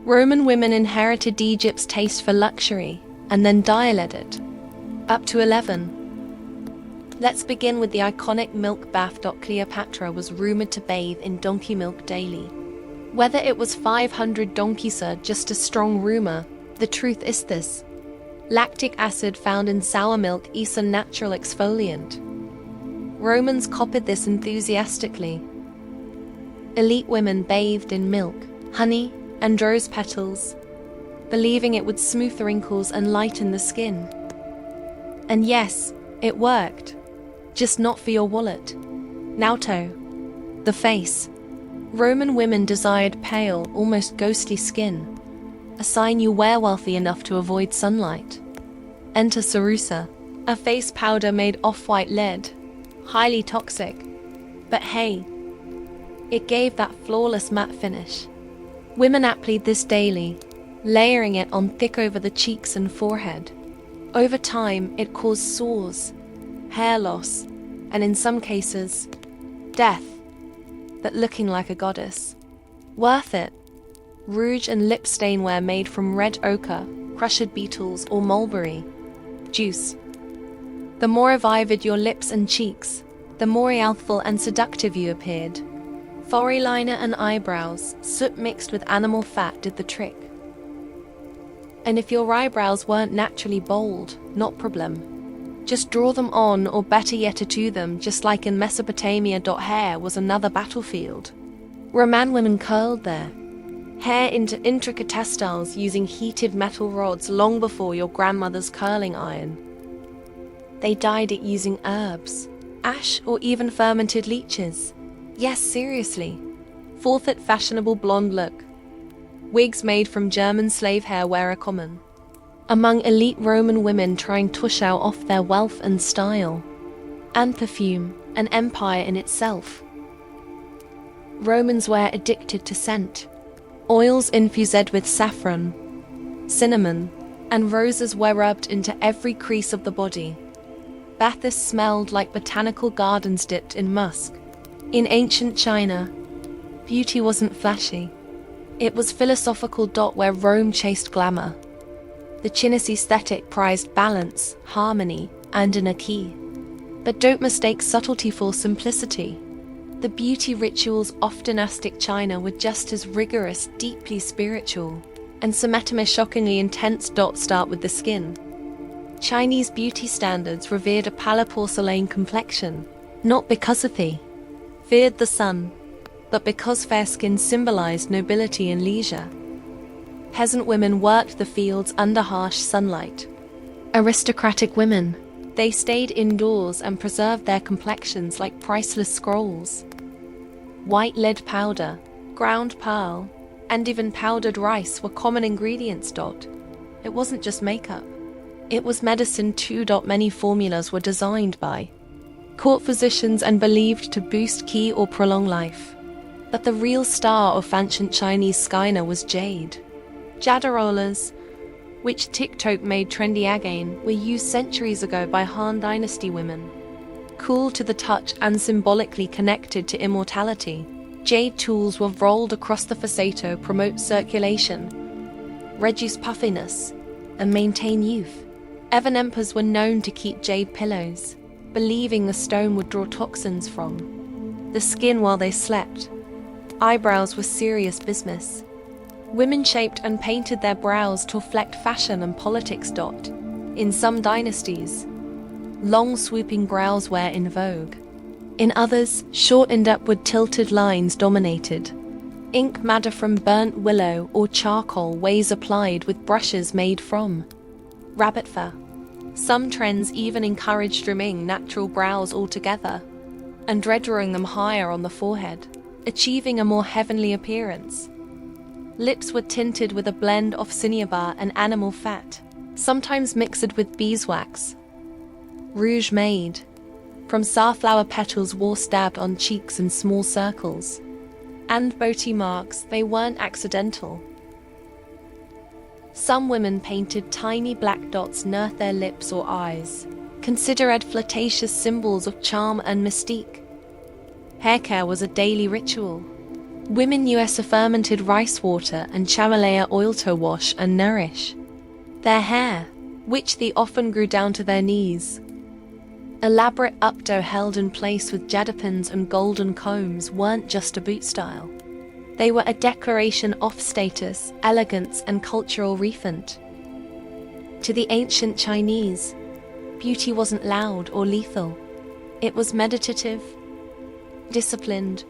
Roman women inherited Egypt's taste for luxury and then dialed it. Up to 11. Let's begin with the iconic milk bath. Cleopatra was rumored to bathe in donkey milk daily. Whether it was 500 donkeys or just a strong rumor, the truth is this. Lactic acid found in sour milk is a natural exfoliant. Romans copied this enthusiastically. Elite women bathed in milk, honey, and rose petals, believing it would smooth the wrinkles and lighten the skin. And yes, it worked. Just not for your wallet. Nauto. The face. Roman women desired pale, almost ghostly skin, a sign you were wealthy enough to avoid sunlight. Enter Sarusa, a face powder made off-white lead, highly toxic. But hey, it gave that flawless matte finish. Women applied this daily, layering it on thick over the cheeks and forehead. Over time, it caused sores, hair loss, and in some cases, death, but looking like a goddess. Worth it. Rouge and lip stainwear made from red ochre, crushed beetles, or mulberry juice. The more vivid your lips and cheeks, the more youthful and seductive you appeared. Forehead liner and eyebrows, soot mixed with animal fat did the trick. And if your eyebrows weren't naturally bold, not problem. Just draw them on, or better yet to them, just like in Mesopotamia. Hair was another battlefield. Roman women curled their hair into intricate textiles using heated metal rods long before your grandmother's curling iron. They dyed it using herbs, ash, or even fermented leeches. Yes, seriously. Fourth, at fashionable blonde look. Wigs made from German slave hair were common among elite Roman women trying to show off their wealth and style. And perfume, an empire in itself. Romans were addicted to scent. Oils infused with saffron, cinnamon, and roses were rubbed into every crease of the body. Baths smelled like botanical gardens dipped in musk. In ancient China, beauty wasn't flashy. It was philosophical. Where Rome chased glamour, the Chinese aesthetic prized balance, harmony, and inner key. But don't mistake subtlety for simplicity. The beauty rituals of dynastic China were just as rigorous, deeply spiritual, and some shockingly intense. Start with the skin. Chinese beauty standards revered a pale porcelain complexion, not because of they feared the sun, but because fair skin symbolized nobility and leisure. Peasant women worked the fields under harsh sunlight. Aristocratic women, they stayed indoors and preserved their complexions like priceless scrolls. White lead powder, ground pearl, and even powdered rice were common ingredients. It wasn't just makeup. It was medicine too. Many formulas were designed by court physicians and believed to boost ki or prolong life. But the real star of ancient Chinese skyna was jade. Jade rollers, which TikTok made trendy again, were used centuries ago by Han Dynasty women. Cool to the touch and symbolically connected to immortality, jade tools were rolled across the face to promote circulation, reduce puffiness, and maintain youth. Even emperors were known to keep jade pillows, believing the stone would draw toxins from the skin while they slept. Eyebrows were serious business. Women shaped and painted their brows to reflect fashion and politics. In some dynasties, long swooping brows were in vogue. In others, short and upward tilted lines dominated. Ink madder from burnt willow or charcoal ways applied with brushes made from rabbit fur. Some trends even encouraged trimming natural brows altogether and drawing them higher on the forehead, achieving a more heavenly appearance. Lips were tinted with a blend of cinnabar and animal fat, sometimes mixed with beeswax. Rouge made from safflower petals were dabbed on cheeks in small circles. And beauty marks, they weren't accidental. Some women painted tiny black dots near their lips or eyes, considered flirtatious symbols of charm and mystique. Hair care was a daily ritual. Women used fermented rice water and chamalaya oil to wash and nourish their hair, which they often grew down to their knees. Elaborate updo held in place with jade pins and golden combs weren't just a boot style. They were a declaration of status, elegance, and cultural refinement. To the ancient Chinese, beauty wasn't loud or lethal. It was meditative, disciplined,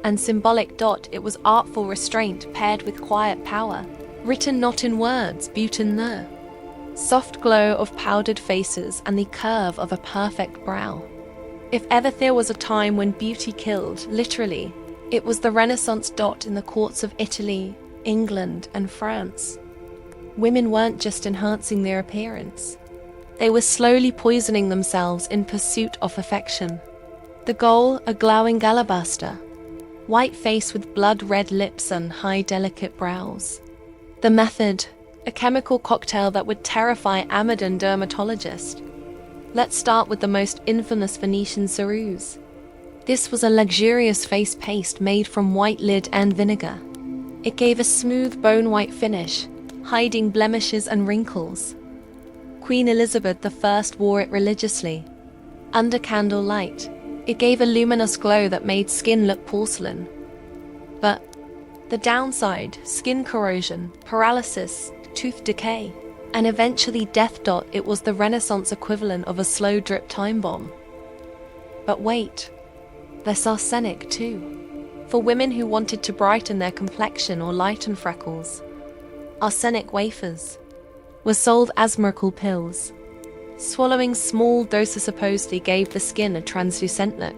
and symbolic. It was artful restraint paired with quiet power, written not in words, but in the soft glow of powdered faces and the curve of a perfect brow. If ever there was a time when beauty killed, literally, it was the Renaissance. In the courts of Italy, England, and France, women weren't just enhancing their appearance. They were slowly poisoning themselves in pursuit of affection. The goal, a glowing alabaster, white face with blood-red lips and high delicate brows. The method, a chemical cocktail that would terrify Amadan dermatologist. Let's start with the most infamous Venetian ceruse. This was a luxurious face paste made from white lid and vinegar. It gave a smooth bone-white finish, hiding blemishes and wrinkles. Queen Elizabeth I wore it religiously. Under candle light, it gave a luminous glow that made skin look porcelain. But the downside, skin corrosion, paralysis, tooth decay, and eventually death. It was the Renaissance equivalent of a slow drip time bomb. But wait, there's arsenic too. For women who wanted to brighten their complexion or lighten freckles, arsenic wafers were sold as miracle pills. Swallowing small doses supposedly gave the skin a translucent look.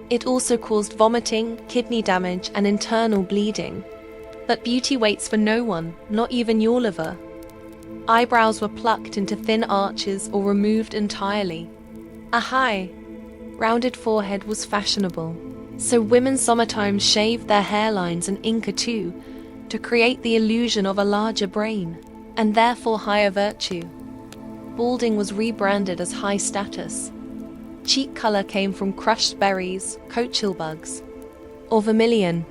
It also caused vomiting, kidney damage, and internal bleeding. But beauty waits for no one, not even your liver. Eyebrows were plucked into thin arches or removed entirely. A high, rounded forehead was fashionable, so women sometimes shaved their hairlines and inca too, to create the illusion of a larger brain, and therefore higher virtue. Balding was rebranded as high status. Cheek color came from crushed berries, cochial bugs, or vermilion.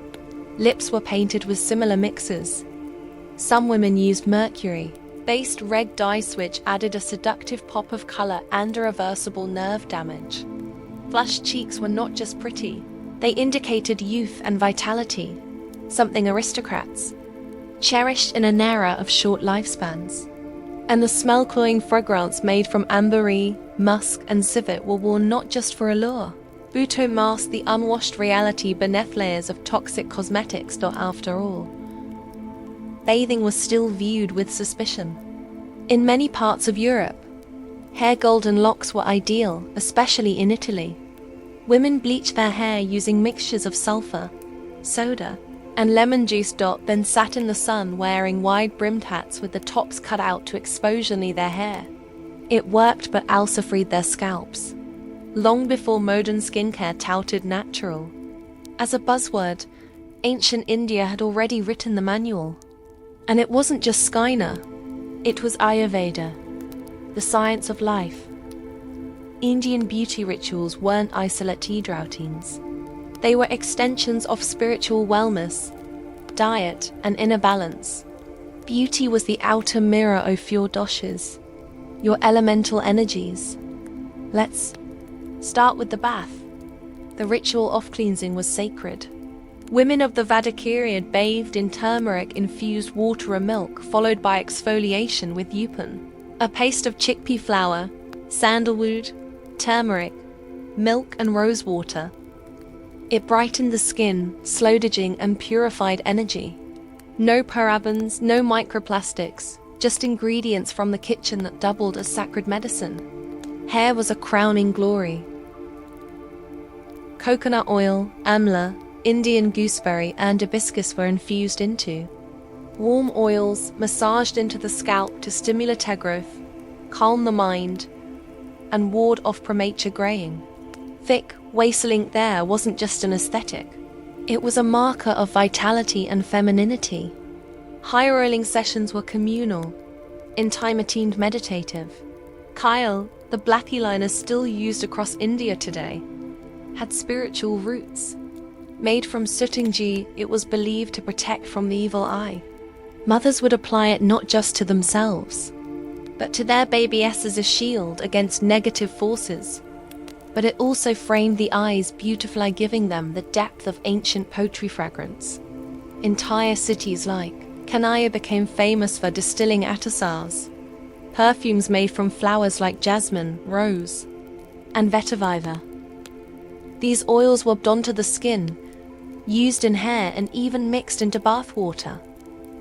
Lips were painted with similar mixes. Some women used mercury-based red dye which added a seductive pop of color and irreversible nerve damage. Flushed cheeks were not just pretty, they indicated youth and vitality, something aristocrats cherished in an era of short lifespans. And the smell-cloying fragrance made from ambergris, musk, and civet were worn not just for allure. Buto masked the unwashed reality beneath layers of toxic cosmetics. After all, bathing was still viewed with suspicion. In many parts of Europe, hair golden locks were ideal, especially in Italy. Women bleached their hair using mixtures of sulfur, soda, and lemon juice. Then sat in the sun wearing wide-brimmed hats with the tops cut out to expose only their hair. It worked, but also freed their scalps. Long before modern skincare touted natural as a buzzword, ancient India had already written the manual. And it wasn't just Skyna, it was Ayurveda, the science of life. Indian beauty rituals weren't isolated routines. They were extensions of spiritual wellness, diet, and inner balance. Beauty was the outer mirror of your doshas, your elemental energies. Let's start with the bath. The ritual of cleansing was sacred. Women of the Vedic period bathed in turmeric-infused water or milk, followed by exfoliation with yupun, a paste of chickpea flour, sandalwood, turmeric, milk, and rose water. It brightened the skin, slowed aging, and purified energy. No parabens, no microplastics, just ingredients from the kitchen that doubled as sacred medicine. Hair was a crowning glory. Coconut oil, amla, Indian gooseberry, and hibiscus were infused into. Warm oils massaged into the scalp to stimulate hair growth, calm the mind, and ward off premature graying. Thick, waist-length hair wasn't just an aesthetic. It was a marker of vitality and femininity. Hair oiling sessions were communal, intermittent meditative. Kyle, the black eyeliner still used across India today, had spiritual roots. Made from suttangi, it was believed to protect from the evil eye. Mothers would apply it not just to themselves, but to their babies as a shield against negative forces. But it also framed the eyes beautifully, giving them the depth of ancient poetry fragrance. Entire cities like Kanaya became famous for distilling attasars, perfumes made from flowers like jasmine, rose, and vetiver. These oils were rubbed onto the skin, used in hair, and even mixed into bath water.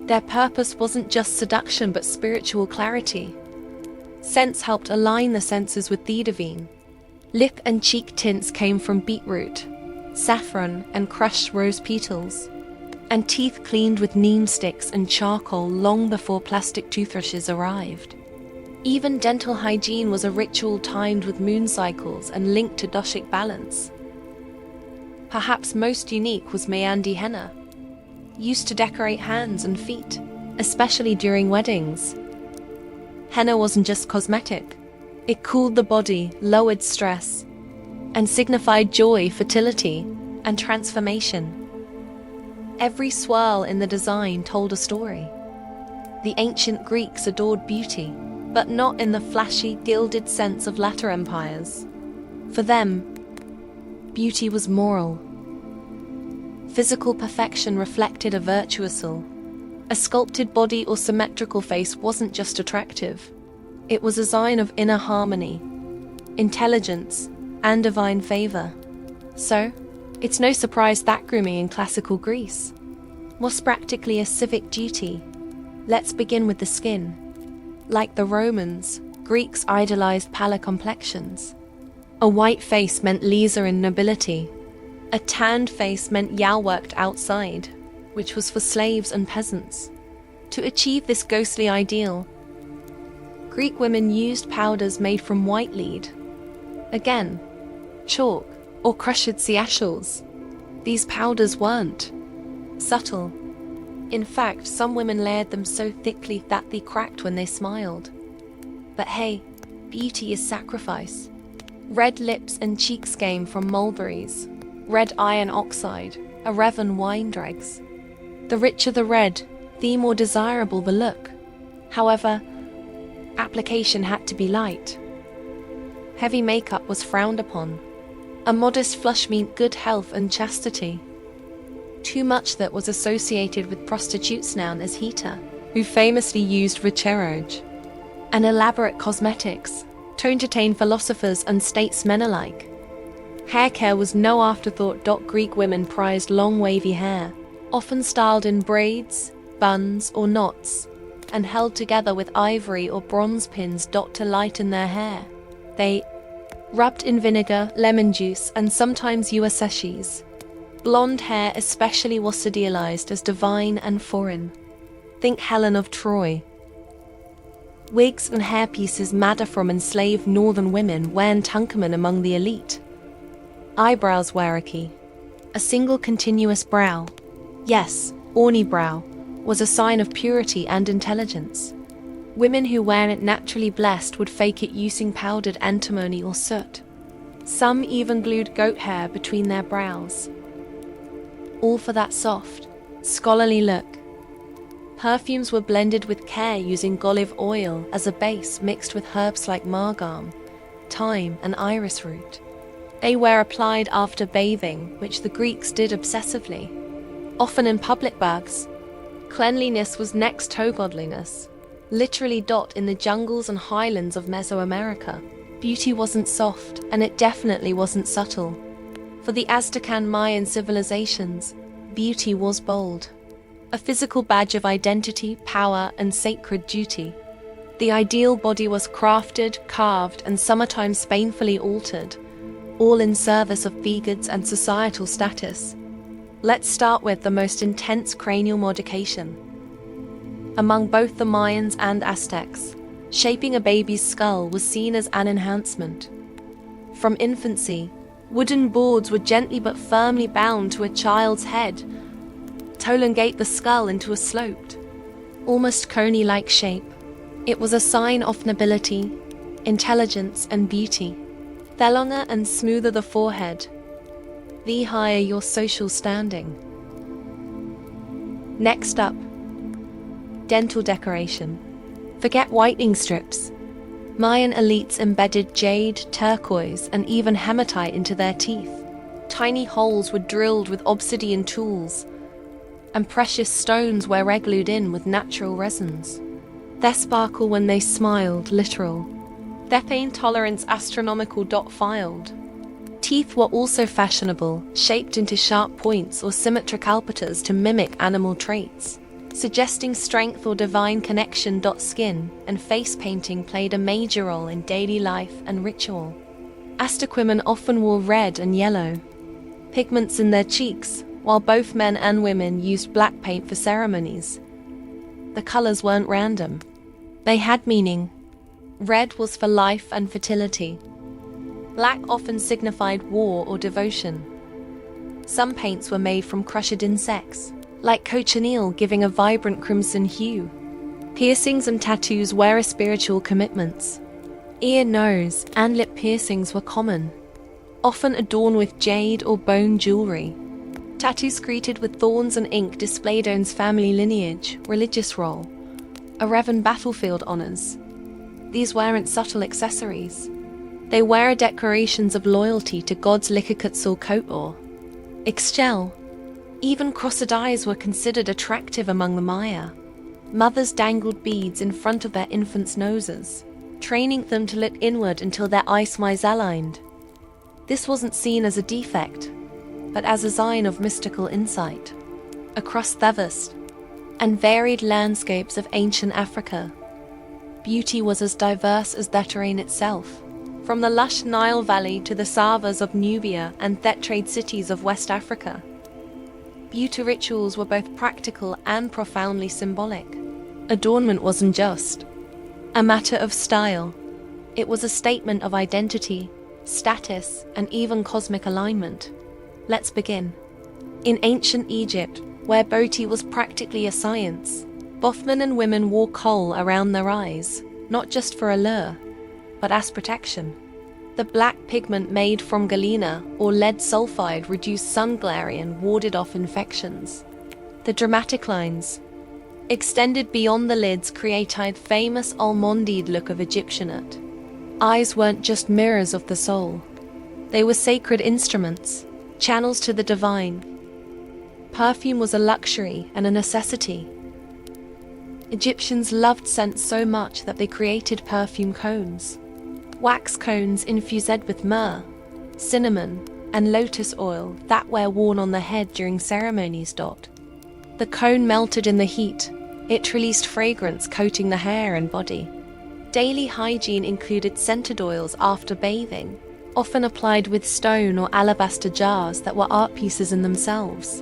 Their purpose wasn't just seduction but spiritual clarity. Scents helped align the senses with the divine. Lip and cheek tints came from beetroot, saffron, and crushed rose petals. And teeth cleaned with neem sticks and charcoal long before plastic toothbrushes arrived. Even dental hygiene was a ritual timed with moon cycles and linked to doshic balance. Perhaps most unique was Mehandi henna, used to decorate hands and feet, especially during weddings. Henna wasn't just cosmetic. It cooled the body, lowered stress, and signified joy, fertility, and transformation. Every swirl in the design told a story. The ancient Greeks adored beauty, but not in the flashy, gilded sense of latter empires. For them, beauty was moral. Physical perfection reflected a virtuous soul. A sculpted body or symmetrical face wasn't just attractive. It was a sign of inner harmony, intelligence, and divine favor. So, it's no surprise that grooming in classical Greece was practically a civic duty. Let's begin with the skin. Like the Romans, Greeks idolized pallor complexions. A white face meant leisure and nobility. A tanned face meant worked outside, which was for slaves and peasants. To achieve this ghostly ideal, Greek women used powders made from white lead. Again, chalk or crushed seashell. These powders weren't subtle. In fact, some women layered them so thickly that they cracked when they smiled. But hey, beauty is sacrifice. Red lips and cheeks came from mulberries, red iron oxide, a Revan wine dregs. The richer the red, the more desirable the look. However, application had to be light. Heavy makeup was frowned upon. A modest flush meant good health and chastity. Too much that was associated with prostitutes known as Heta, who famously used refrigeration and elaborate cosmetics to entertain philosophers and statesmen alike. Hair care was no afterthought. Greek women prized long wavy hair, often styled in braids, buns, or knots, and held together with ivory or bronze pins to lighten their hair. They rubbed in vinegar, lemon juice, and sometimes uaseshis. Blonde hair especially was idealized as divine and foreign. Think Helen of Troy. Wigs and hairpieces matter from enslaved northern women wearing tunkaman among the elite. Eyebrows waraki. A single continuous brow, yes, orny brow, was a sign of purity and intelligence. Women who wear it naturally blessed would fake it using powdered antimony or soot. Some even glued goat hair between their brows. All for that soft, scholarly look. Perfumes were blended with care using olive oil as a base mixed with herbs like margam, thyme, and iris root. They were applied after bathing, which the Greeks did obsessively, often in public baths. Cleanliness was next to godliness, literally in the jungles and highlands of Mesoamerica. Beauty wasn't soft, and it definitely wasn't subtle. For the Aztec and Mayan civilizations, beauty was bold. A physical badge of identity, power, and sacred duty. The ideal body was crafted, carved, and sometimes painfully altered, all in service of figures and societal status. Let's start with the most intense cranial modification. Among both the Mayans and Aztecs, shaping a baby's skull was seen as an enhancement. From infancy, wooden boards were gently but firmly bound to a child's head to elongate the skull into a sloped, almost coney-like shape. It was a sign of nobility, intelligence, and beauty. The longer and smoother the forehead, the higher your social standing. Next up, dental decoration. Forget whitening strips. Mayan elites embedded jade, turquoise, and even hematite into their teeth. Tiny holes were drilled with obsidian tools, and precious stones were glued in with natural resins. Their sparkle when they smiled, literal. Their pain tolerance astronomical. Filed. Teeth were also fashionable, shaped into sharp points or symmetric alpeters to mimic animal traits, suggesting strength or divine connection. Skin and face painting played a major role in daily life and ritual. Aztec women often wore red and yellow pigments in their cheeks, while both men and women used black paint for ceremonies. The colors weren't random. They had meaning. Red was for life and fertility. Black often signified war or devotion. Some paints were made from crushed insects, like cochineal, giving a vibrant crimson hue. Piercings and tattoos were spiritual commitments. Ear, nose, and lip piercings were common, often adorned with jade or bone jewelry. Tattoos created with thorns and ink displayed one's family lineage, religious role, or even battlefield honors. These weren't subtle accessories. They were declarations of loyalty to gods Likakutsulkotor. Ixchel. Even crossed eyes were considered attractive among the Maya. Mothers dangled beads in front of their infants' noses, training them to look inward until their eyes aligned. This wasn't seen as a defect, but as a sign of mystical insight. Across the vast and varied landscapes of ancient Africa, beauty was as diverse as the terrain itself. From the lush Nile Valley to the savas of Nubia and the trade cities of West Africa, beauty rituals were both practical and profoundly symbolic. Adornment wasn't just a matter of style. It was a statement of identity, status, and even cosmic alignment. Let's begin. In ancient Egypt, where beauty was practically a science, both men and women wore kohl around their eyes, not just for allure, but as protection. The black pigment made from galena or lead sulfide reduced sun glare and warded off infections. The dramatic lines extended beyond the lids created famous almondid look of Egyptianate. Eyes weren't just mirrors of the soul. They were sacred instruments, channels to the divine. Perfume was a luxury and a necessity. Egyptians loved scent so much that they created perfume cones. Wax cones infused with myrrh, cinnamon, and lotus oil that were worn on the head during ceremonies. The cone melted in the heat. It released fragrance coating the hair and body. Daily hygiene included scented oils after bathing, often applied with stone or alabaster jars that were art pieces in themselves.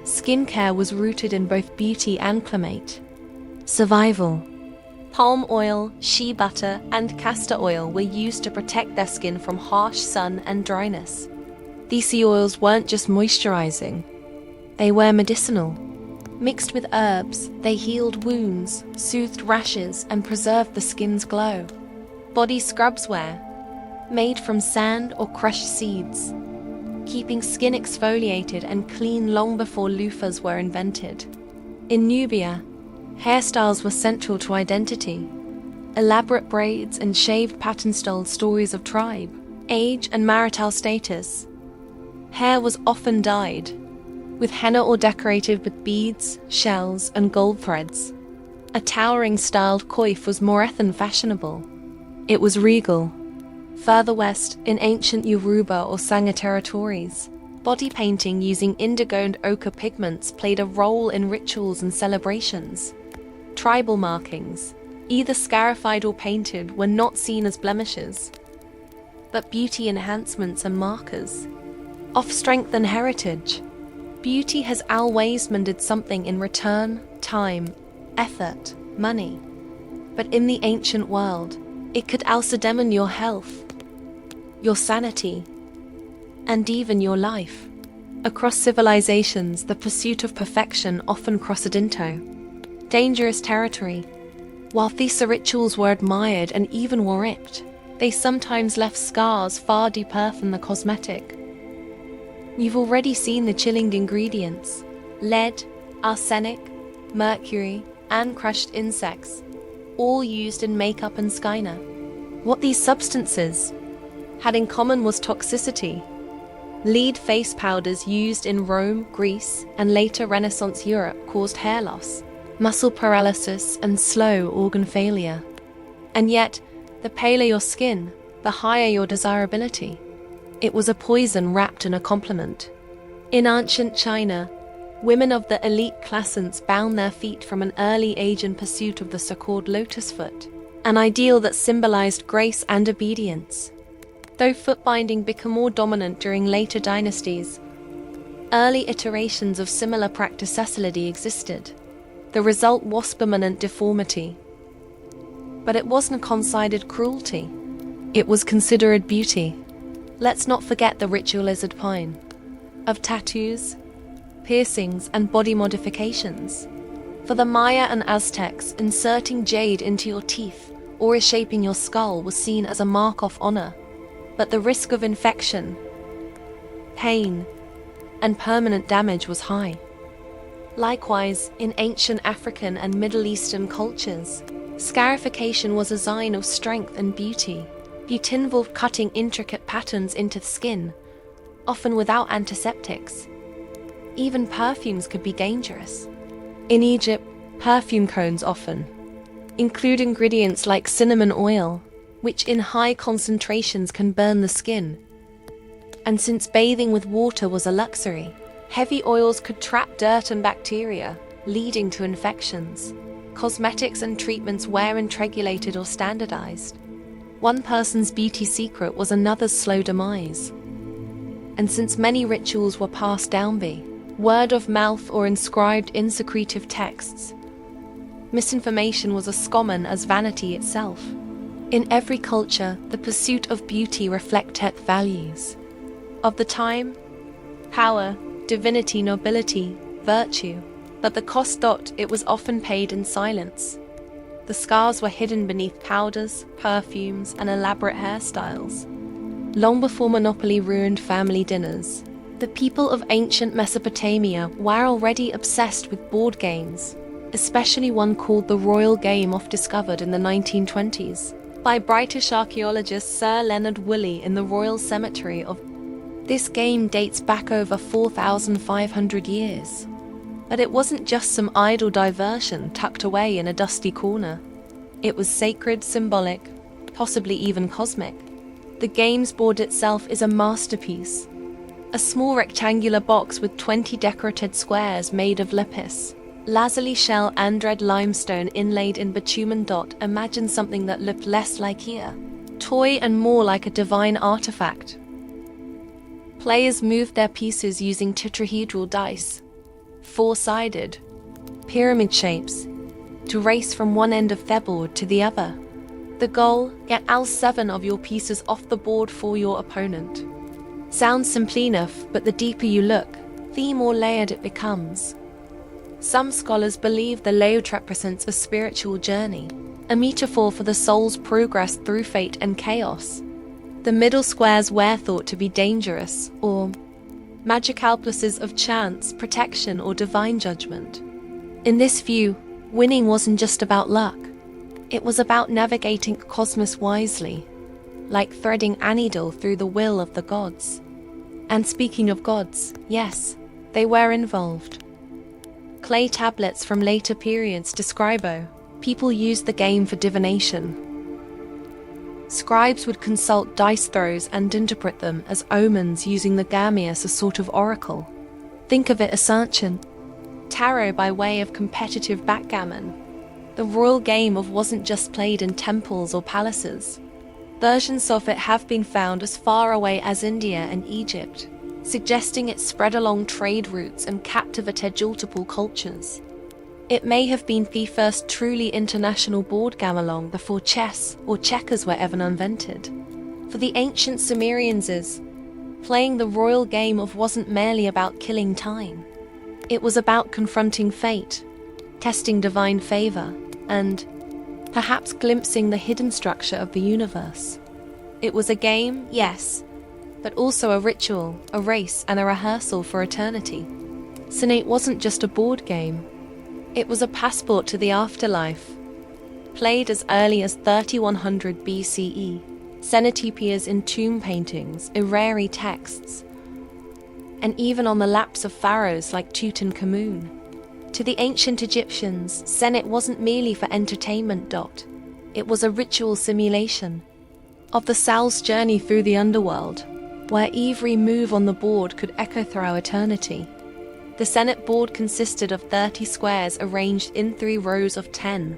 Skincare was rooted in both beauty and climate. Survival. Palm oil, shea butter, and castor oil were used to protect their skin from harsh sun and dryness. These oils weren't just moisturizing, they were medicinal. Mixed with herbs, they healed wounds, soothed rashes, and preserved the skin's glow. Body scrubs were made from sand or crushed seeds, keeping skin exfoliated and clean long before loofahs were invented. In Nubia, hairstyles were central to identity. Elaborate braids and shaved patterns told stories of tribe, age, and marital status. Hair was often dyed, with henna or decorated with beads, shells, and gold threads. A towering styled coif was more than fashionable. It was regal. Further west, in ancient Yoruba or Sanga territories, body painting using indigo and ochre pigments played a role in rituals and celebrations. Tribal markings, either scarified or painted, were not seen as blemishes, but beauty enhancements and markers of strength and heritage. Beauty has always demanded something in return: time, effort, money. But in the ancient world, it could also demand your health, your sanity, and even your life. Across civilizations, the pursuit of perfection often crossed into dangerous territory. While these rituals were admired and even worshipped, they sometimes left scars far deeper than the cosmetic. You've already seen the chilling ingredients: lead, arsenic, mercury, and crushed insects, all used in makeup and skincare. What these substances had in common was toxicity. Lead face powders used in Rome, Greece, and later Renaissance Europe caused hair loss, muscle paralysis, and slow organ failure. And yet, the paler your skin, the higher your desirability. It was a poison wrapped in a compliment. In ancient China, women of the elite classes bound their feet from an early age in pursuit of the so-called lotus foot, an ideal that symbolized grace and obedience. Though foot binding became more dominant during later dynasties, early iterations of similar practice already existed. The result was permanent deformity. But it wasn't considered cruelty. It was considered beauty. Let's not forget the ritualized pine of tattoos, piercings, and body modifications. For the Maya and Aztecs, inserting jade into your teeth or reshaping your skull was seen as a mark of honor. But the risk of infection, pain, and permanent damage was high. Likewise, in ancient African and Middle Eastern cultures, scarification was a sign of strength and beauty. Beauty involved cutting intricate patterns into the skin, often without antiseptics. Even perfumes could be dangerous. In Egypt, perfume cones often include ingredients like cinnamon oil, which in high concentrations can burn the skin. And since bathing with water was a luxury, heavy oils could trap dirt and bacteria, leading to infections. Cosmetics and treatments weren't regulated or standardized. One person's beauty secret was another's slow demise. And since many rituals were passed down by word of mouth or inscribed in secretive texts, misinformation was as common as vanity itself. In every culture, the pursuit of beauty reflected values of the time: power, divinity, nobility, virtue. But the cost that it was often paid in silence. The scars were hidden beneath powders, perfumes, and elaborate hairstyles. Long before monopoly ruined family dinners, the people of ancient Mesopotamia were already obsessed with board games, especially one called the Royal Game, oft discovered in the 1920s by British archaeologist Sir Leonard Woolley in the Royal Cemetery of. This game dates back over 4,500 years. But it wasn't just some idle diversion tucked away in a dusty corner. It was sacred, symbolic, possibly even cosmic. The game's board itself is a masterpiece. a small rectangular box with 20 decorated squares made of lapis lazuli shell and red limestone inlaid in bitumen. Imagine something that looked less like here, toy and more like a divine artifact. Players moved their pieces using tetrahedral dice, four-sided, pyramid shapes, to race from one end of their board to the other. The goal: get all 7 of your pieces off the board for your opponent. Sounds simple enough, but the deeper you look, the more layered it becomes. Some scholars believe the layout represents a spiritual journey, a metaphor for the soul's progress through fate and chaos. The middle squares were thought to be dangerous, or magical places of chance, protection, or divine judgment. In this view, winning wasn't just about luck. It was about navigating the cosmos wisely, like threading a needle through the will of the gods. And speaking of gods, yes, they were involved. Clay tablets from later periods describe how people used the game for divination. Scribes would consult dice throws and interpret them as omens, using the game as a sort of oracle. Think of it as ancient tarot by way of competitive backgammon. The royal game wasn't just played in temples or palaces. Versions of it have been found as far away as India and Egypt, suggesting it spread along trade routes and captivated multiple cultures. It may have been the first truly international board game long before chess or checkers were ever invented. For the ancient Sumerians, playing the royal game wasn't merely about killing time. It was about confronting fate, testing divine favor, and perhaps glimpsing the hidden structure of the universe. It was a game, yes, but also a ritual, a race, and a rehearsal for eternity. Senate wasn't just a board game. It was a passport to the afterlife. Played as early as 3100 BCE, Senate appears in tomb paintings, Irari texts, and even on the laps of pharaohs like Tutankhamun. To the ancient Egyptians, Senate wasn't merely for entertainment. It was a ritual simulation of the soul's journey through the underworld, where every move on the board could echo through eternity. The Senate board consisted of 30 squares arranged in 3 rows of 10.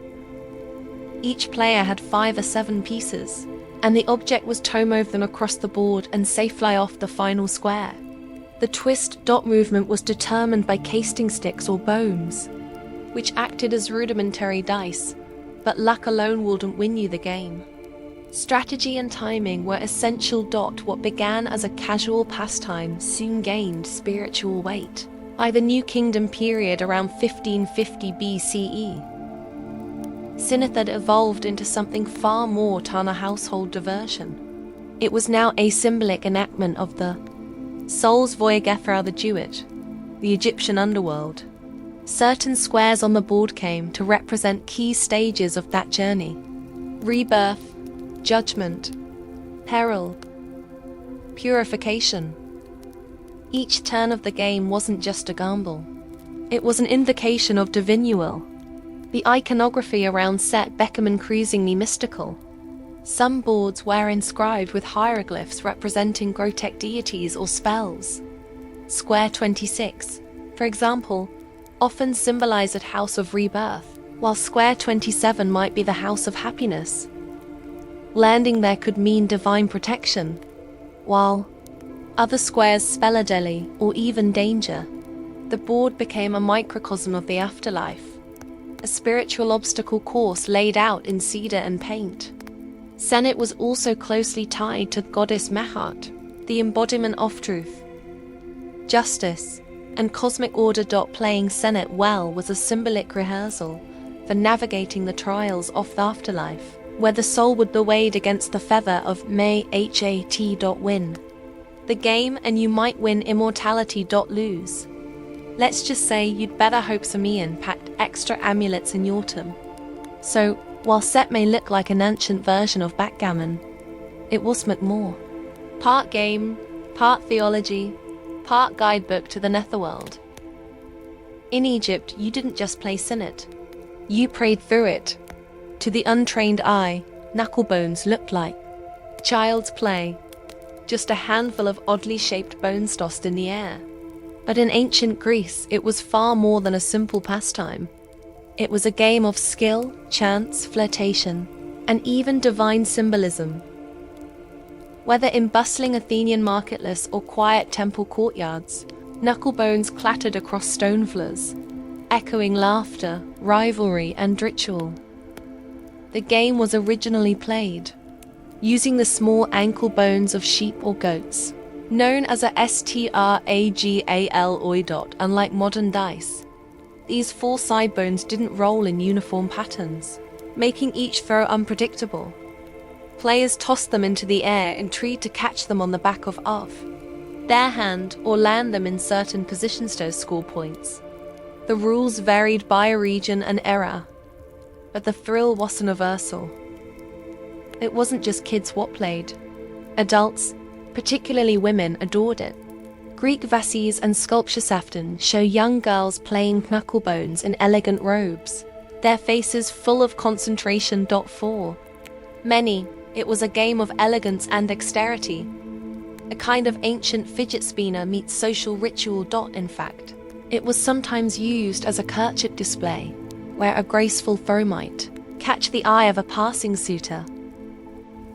Each player had 5 or 7 pieces, and the object was to move them across the board and safely off the final square. The twist movement was determined by casting sticks or bones, which acted as rudimentary dice, but luck alone wouldn't win you the game. Strategy and timing were essential. What began as a casual pastime soon gained spiritual weight. By the New Kingdom period around 1550 BCE, Senate had evolved into something far more than a household diversion. It was now a symbolic enactment of the soul's voyage through the Jewett, the Egyptian underworld. Certain squares on the board came to represent key stages of that journey: rebirth, judgment, peril, purification. Each turn of the game wasn't just a gamble. It was an invocation of divinual. The iconography around set became increasingly mystical. Some boards were inscribed with hieroglyphs representing grotesque deities or spells. Square 26, for example, often symbolized a house of rebirth, while Square 27 might be the house of happiness. Landing there could mean divine protection, while other squares spell death or even danger. The board became a microcosm of the afterlife, a spiritual obstacle course laid out in cedar and paint. Senate was also closely tied to goddess Mahat, the embodiment of truth, justice, and cosmic order. Playing Senate well was a symbolic rehearsal for navigating the trials of the afterlife, where the soul would be weighed against the feather of may hat. Win the game and you might win immortality. Lose. Let's just say you'd better hope some Ian packed extra amulets in your tomb. So, while Set may look like an ancient version of backgammon, it was much more. Part game, part theology, part guidebook to the netherworld. In Egypt, you didn't just play Senate. You prayed through it. To the untrained eye, knucklebones looked like child's play. just a handful of oddly shaped bones tossed in the air. But in ancient Greece, it was far more than a simple pastime. It was a game of skill, chance, flirtation, and even divine symbolism. Whether in bustling Athenian marketplace or quiet temple courtyards, knucklebones clattered across stone floors, echoing laughter, rivalry, and ritual. The game was originally played using the small ankle bones of sheep or goats, known as a stragal. Unlike modern dice, these four side bones didn't roll in uniform patterns, making each throw unpredictable. Players tossed them into the air, intrigued to catch them on the back of their hand or land them in certain positions to score points. The rules varied by region and era, but the thrill was universal. It wasn't just kids what played. Adults, particularly women, adored it. Greek vases and sculptures often show young girls playing knucklebones in elegant robes, their faces full of concentration. For many, it was a game of elegance and dexterity, a kind of ancient fidget spinner meets social ritual. In fact, it was sometimes used as a courtship display, where a graceful throw might catch the eye of a passing suitor.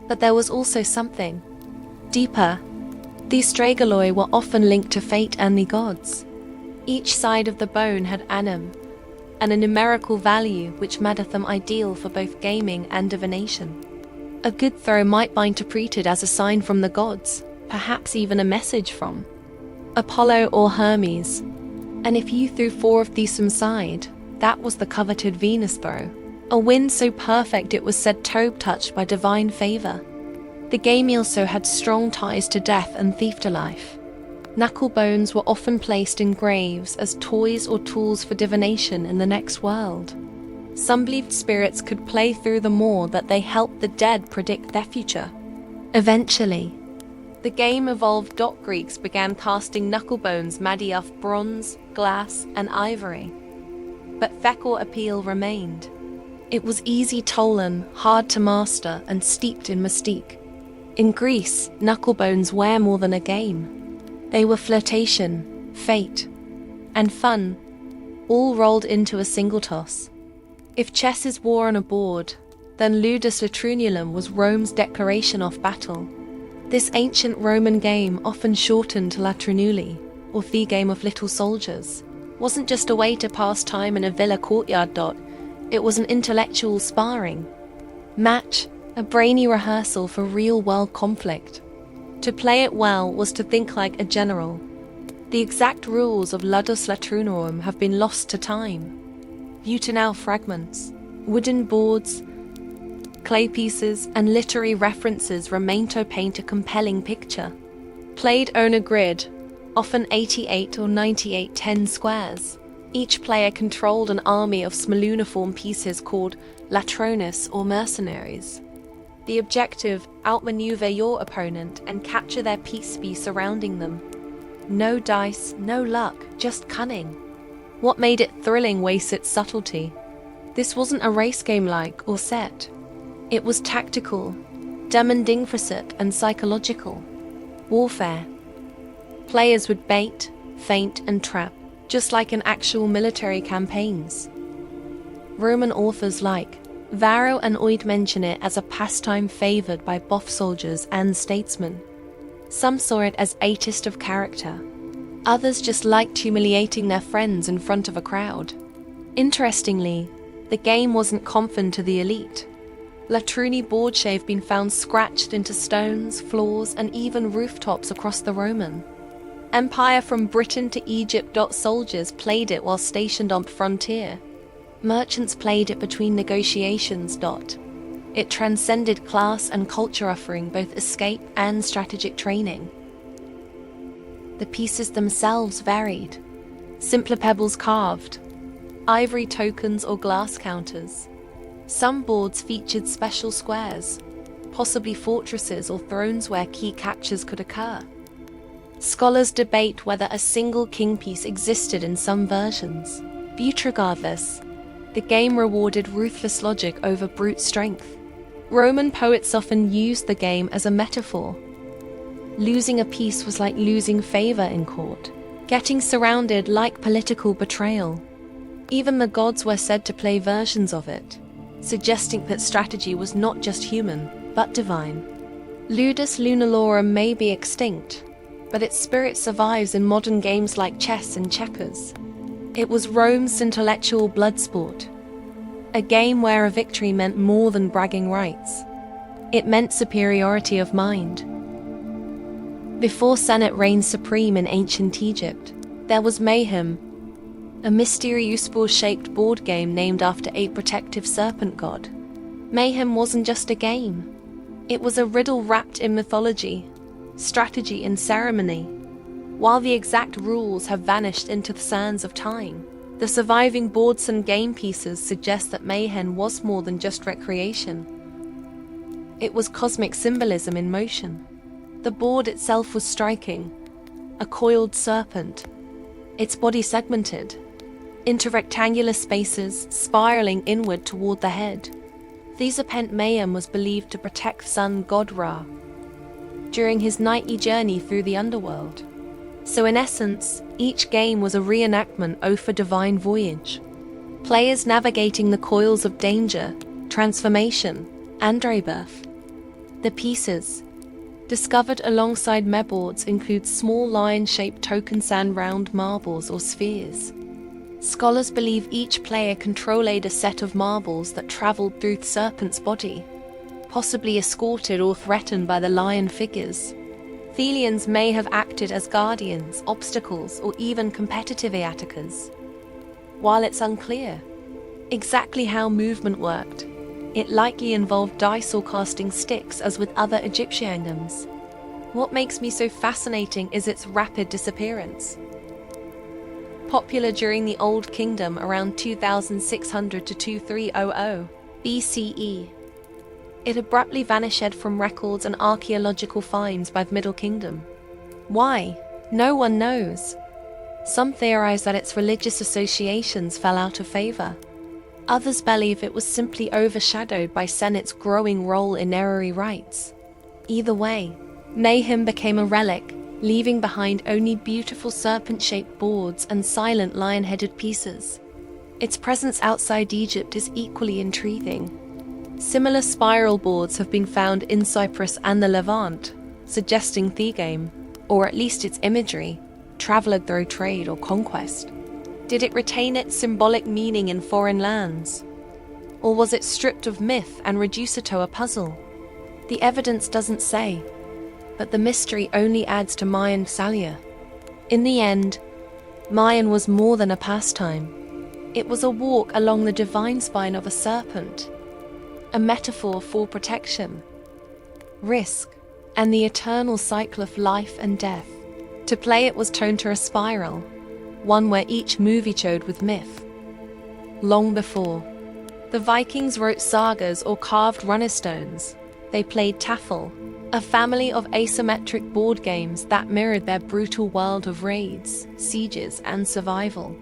But there was also something deeper. These stragaloi were often linked to fate and the gods. Each side of the bone had anim, and a numerical value which made them ideal for both gaming and divination. A good throw might be interpreted as a sign from the gods, perhaps even a message from Apollo or Hermes. And if you threw four of these side, that was the coveted Venus throw. A wind so perfect it was said to touched by divine favor. The game also had strong ties to death and thief to life. Knucklebones were often placed in graves as toys or tools for divination in the next world. Some believed spirits could play through them or that they helped the dead predict their future. Eventually, the game evolved. Greeks began casting knucklebones made of bronze, glass, and ivory. But fecal appeal remained. It was easy tolan, hard to master, and steeped in mystique. In Greece, knucklebones were more than a game. They were flirtation, fate, and fun, all rolled into a single toss. If chess is war on a board, then ludus latrinulum was Rome's declaration of battle. This ancient Roman game, often shortened to latrinuli, or the game of little soldiers, wasn't just a way to pass time in a villa courtyard. It was an intellectual sparring match, a brainy rehearsal for real-world conflict. To play it well was to think like a general. The exact rules of ludus latrinorum have been lost to time. Butanal fragments, wooden boards, clay pieces, and literary references remain to paint a compelling picture. Played on a grid, often 88 or 98 10 squares. Each player controlled an army of small uniform pieces called latronus or mercenaries. The objective, outmaneuver your opponent and capture their piece surrounding them. No dice, no luck, just cunning. What made it thrilling was its subtlety. This wasn't a race game like or set. It was tactical, demandingfacet, and psychological. Warfare. Players would bait, feint, and trap, just like in actual military campaigns. Roman authors like Varro and Oid mention it as a pastime favored by both soldiers and statesmen. Some saw it as atheist of character. Others just liked humiliating their friends in front of a crowd. Interestingly, the game wasn't confined to the elite. Latruni boards have been found scratched into stones, floors, and even rooftops across the Roman Empire from Britain to Egypt. Soldiers played it while stationed on the frontier. Merchants played it between negotiations. It transcended class and culture, offering both escape and strategic training. The pieces themselves varied. Simpler pebbles carved, ivory tokens or glass counters. Some boards featured special squares, possibly fortresses or thrones where key captures could occur. Scholars debate whether a single king piece existed in some versions. But regardless, the game rewarded ruthless logic over brute strength. Roman poets often used the game as a metaphor. Losing a piece was like losing favor in court, getting surrounded like political betrayal. Even the gods were said to play versions of it, suggesting that strategy was not just human, but divine. Ludus Lunalorum may be extinct, but its spirit survives in modern games like chess and checkers. It was Rome's intellectual blood sport, a game where a victory meant more than bragging rights. It meant superiority of mind. Before Senate reigned supreme in ancient Egypt, there was Mayhem, a mysterious ball-shaped board game named after a protective serpent god. Mayhem wasn't just a game. It was a riddle wrapped in mythology, strategy and ceremony. While the exact rules have vanished into the sands of time, the surviving boards and game pieces suggest that Mayhem was more than just recreation. It was cosmic symbolism in motion. The board itself was striking, a coiled serpent, its body segmented into rectangular spaces spiraling inward toward the head. Thesapent Mayhem was believed to protect sun god Ra during his nightly journey through the underworld. So in essence, each game was a reenactment of a divine voyage. Players navigating the coils of danger, transformation, and rebirth. The pieces, discovered alongside meboards, include small lion-shaped token sand round marbles or spheres. Scholars believe each player controlled a set of marbles that traveled through the serpent's body, possibly escorted or threatened by the lion figures. Thelians may have acted as guardians, obstacles, or even competitive attackers. While it's unclear exactly how movement worked, it likely involved dice or casting sticks as with other Egyptiandoms. What makes me so fascinating is its rapid disappearance. Popular during the Old Kingdom around 2600 to 2300 BCE, it abruptly vanished from records and archaeological finds by the Middle Kingdom. Why? No one knows. Some theorize that its religious associations fell out of favor. Others believe it was simply overshadowed by Senate's growing role in nerary rites. Either way, Mayhem became a relic, leaving behind only beautiful serpent-shaped boards and silent lion-headed pieces. Its presence outside Egypt is equally intriguing. Similar spiral boards have been found in Cyprus and the Levant, suggesting the game, or at least its imagery, traveled through trade or conquest. Did it retain its symbolic meaning in foreign lands? Or was it stripped of myth and reduced to a puzzle? The evidence doesn't say, but the mystery only adds to Mayan salia. In the end, Mayan was more than a pastime. It was a walk along the divine spine of a serpent, a metaphor for protection, risk, and the eternal cycle of life and death. To play it was turned to a spiral, one where each move echoed with myth. Long before the Vikings wrote sagas or carved runnerstones, they played Tafel, a family of asymmetric board games that mirrored their brutal world of raids, sieges, and survival.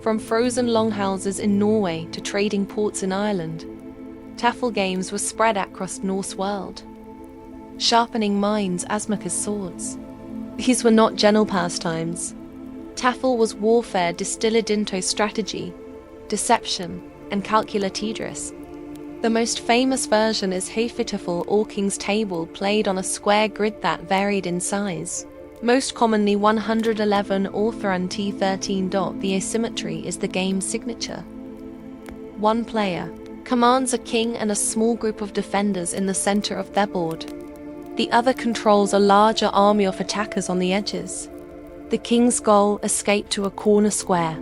From frozen longhouses in Norway to trading ports in Ireland, Tafel games were spread across Norse world, sharpening minds as much as swords. These were not gentle pastimes. Tafel was warfare distilled into strategy, deception, and calculatedris. The most famous version is Hefitafel or King's Table, played on a square grid that varied in size. Most commonly 111 or T13. The asymmetry is the game's signature. One player commands a king and a small group of defenders in the center of their board. The other controls a larger army of attackers on the edges. The king's goal, escape to a corner square.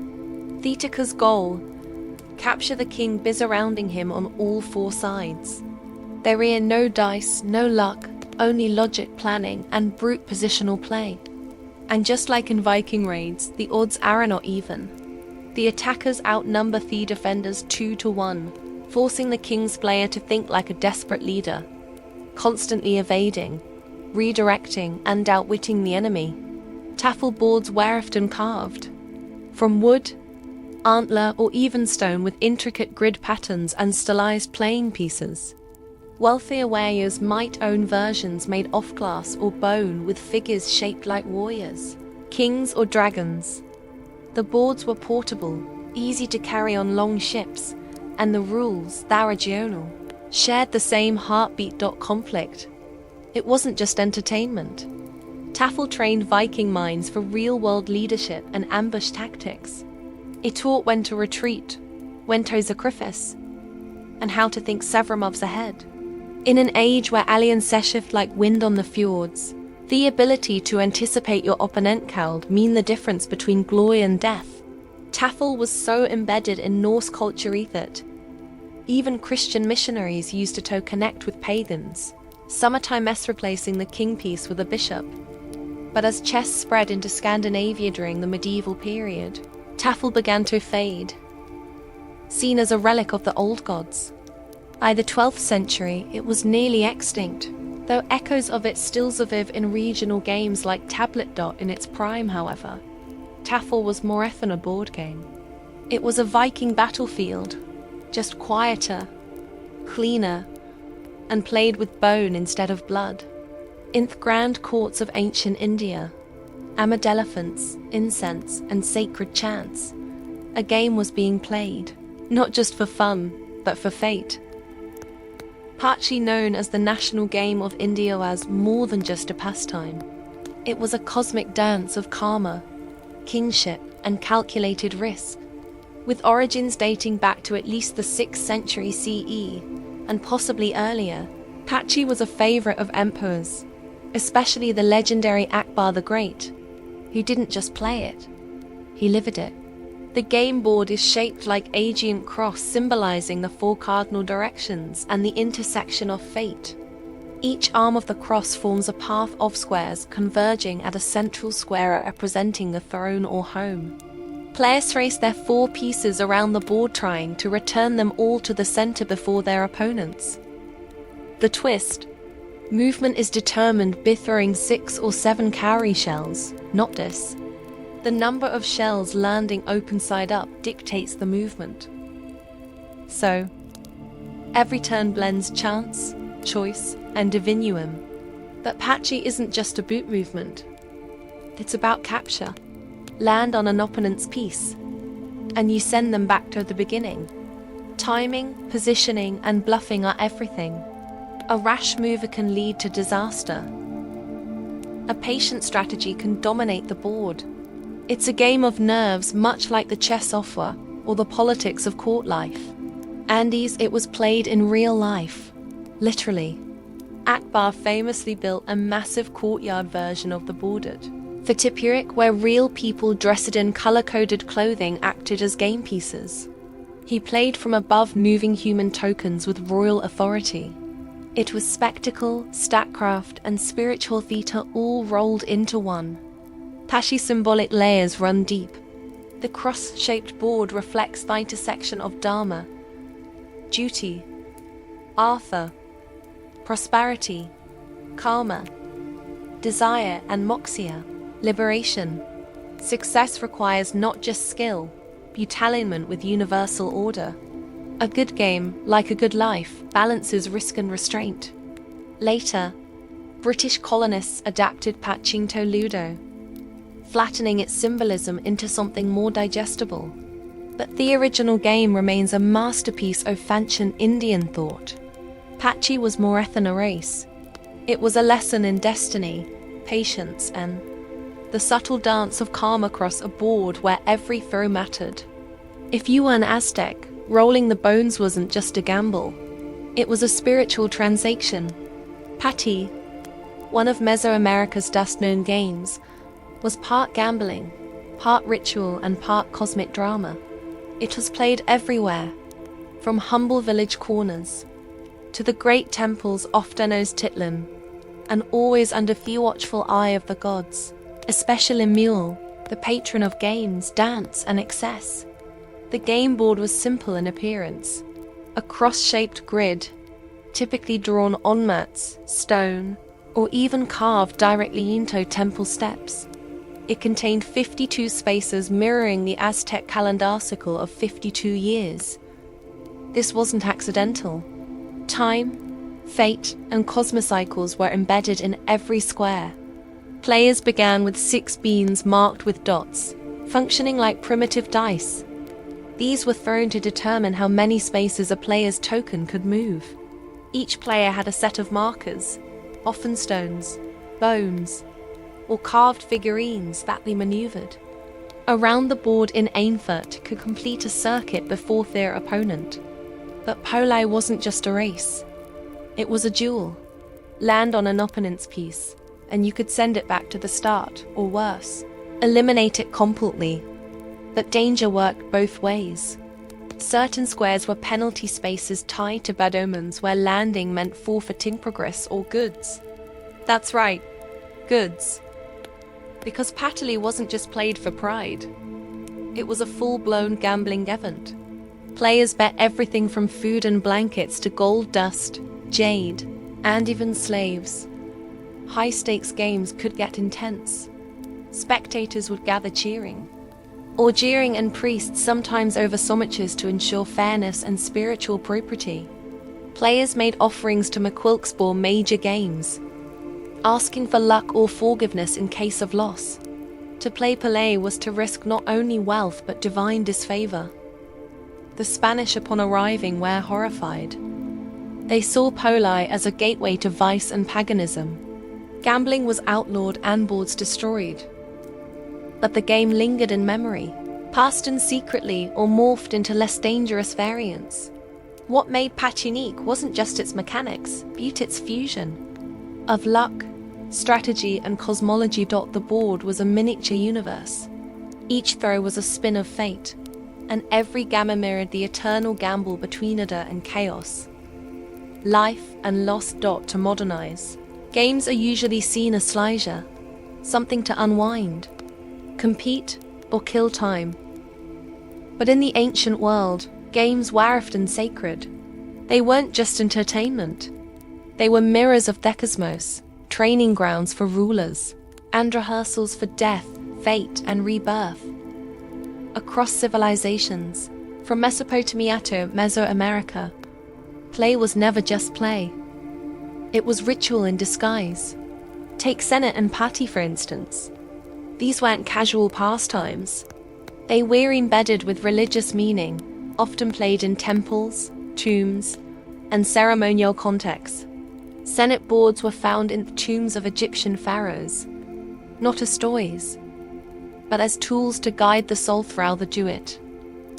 Thetaca's goal, capture the king by surrounding him on all four sides. There are no dice, no luck, only logic, planning, and brute positional play. And just like in Viking raids, the odds are not even. The attackers outnumber the defenders 2-1, forcing the king's player to think like a desperate leader, constantly evading, redirecting, and outwitting the enemy. Tafel boards were often carved from wood, antler, or even stone with intricate grid patterns and stylized playing pieces. Wealthier wearers might own versions made of glass or bone with figures shaped like warriors, kings or dragons. The boards were portable, easy to carry on long ships, and the rules, though regional, shared the same heartbeat. Conflict. It wasn't just entertainment. Tafel trained Viking minds for real-world leadership and ambush tactics. It taught when to retreat, when to sacrifice, and how to think several moves ahead. In an age where aliens shift like wind on the fjords, the ability to anticipate your opponent could mean the difference between glory and death. Tafel was so embedded in Norse culture that even Christian missionaries used it to connect with pagans, sometimes replacing the king piece with a bishop. But as chess spread into Scandinavia during the medieval period, Tafel began to fade, seen as a relic of the old gods. By the 12th century, it was nearly extinct, though echoes of it still survive in regional games like Tablet. In its prime, however, Tafel was more than a board game. It was a Viking battlefield, just quieter, cleaner, and played with bone instead of blood. In the grand courts of ancient India, amid elephants, incense, and sacred chants, a game was being played, not just for fun, but for fate. Partly known as the national game of India as more than just a pastime, it was a cosmic dance of karma, kingship, and calculated risk. With origins dating back to at least the 6th century CE, and possibly earlier, Pachi was a favorite of emperors, especially the legendary Akbar the Great, who didn't just play it, he lived it. The game board is shaped like Aegean cross, symbolizing the 4 cardinal directions and the intersection of fate. Each arm of the cross forms a path of squares converging at a central square representing the throne or home. Players race their 4 pieces around the board, trying to return them all to the center before their opponents. The twist: movement is determined by throwing 6 or 7 cowrie shells, not this. The number of shells landing open side up dictates the movement. So, every turn blends chance, choice, and divinuum. But Pachi isn't just a boot movement. It's about capture. Land on an opponent's piece, and you send them back to the beginning. Timing, positioning, and bluffing are everything. A rash mover can lead to disaster. A patient strategy can dominate the board. It's a game of nerves, much like the chess offer or the politics of court life. Andes, it was played in real life, literally. Akbar famously built a massive courtyard version of the boarded for Tipurik, where real people dressed in color-coded clothing acted as game pieces. He played from above, moving human tokens with royal authority. It was spectacle, statcraft, and spiritual theater all rolled into one. Pachi symbolic layers run deep. The cross-shaped board reflects the intersection of Dharma, duty, Artha, prosperity, karma, desire, and moksha, liberation. Success requires not just skill, but alignment with universal order. A good game, like a good life, balances risk and restraint. Later, British colonists adapted Pachinko Ludo, flattening its symbolism into something more digestible. But the original game remains a masterpiece of ancient Indian thought. Pachi was more than a race. It was a lesson in destiny, patience, and the subtle dance of karma across a board where every throw mattered. If you were an Aztec, rolling the bones wasn't just a gamble. It was a spiritual transaction. Pachi, one of Mesoamerica's best-known games, was part gambling, part ritual, and part cosmic drama. It was played everywhere, from humble village corners to the great temples of Tenochtitlan, and always under the watchful eye of the gods, especially Mule, the patron of games, dance, and excess. The game board was simple in appearance, a cross-shaped grid, typically drawn on mats, stone, or even carved directly into temple steps. It contained 52 spaces mirroring the Aztec calendar cycle of 52 years. This wasn't accidental. Time, Fate and cosmocycles were embedded in every square. Players began with 6 beans marked with dots, functioning like primitive dice. These were thrown to determine how many spaces a player's token could move. Each player had a set of markers, often stones, bones, or carved figurines that they maneuvered around the board in an effort to complete a circuit before their opponent. But Poli wasn't just a race. It was a duel. Land on an opponent's piece, and you could send it back to the start, or worse, eliminate it completely. But danger worked both ways. Certain squares were penalty spaces tied to bad omens where landing meant forfeiting progress or goods. That's right, goods. Because Patterly wasn't just played for pride. It was a full-blown gambling event. Players bet everything from food and blankets to gold dust, jade, and even slaves. High-stakes games could get intense. Spectators would gather cheering. Orgeering and priests sometimes over somaches to ensure fairness and spiritual propriety. Players made offerings to McQuilkesbore major games, asking for luck or forgiveness in case of loss. To play Palais was to risk not only wealth but divine disfavor. The Spanish, upon arriving, were horrified. They saw Poli as a gateway to vice and paganism. Gambling was outlawed and boards destroyed. But the game lingered in memory, passed in secretly or morphed into less dangerous variants. What made Patch unique wasn't just its mechanics, but its fusion of luck, strategy, and cosmology. The board was a miniature universe. Each throw was a spin of fate, and every gamma mirrored the eternal gamble between order and chaos. Life and loss. To modernize, games are usually seen as leisure, something to unwind, compete, or kill time. But in the ancient world, games were often sacred. They weren't just entertainment. They were mirrors of the cosmos, training grounds for rulers, and rehearsals for death, fate, and rebirth. Across civilizations, from Mesopotamia to Mesoamerica, play was never just play. It was ritual in disguise. Take Senate and Party, for instance. These weren't casual pastimes. They were embedded with religious meaning, often played in temples, tombs, and ceremonial contexts. Senate boards were found in the tombs of Egyptian pharaohs, not as toys, but as tools to guide the soul through the Jewett,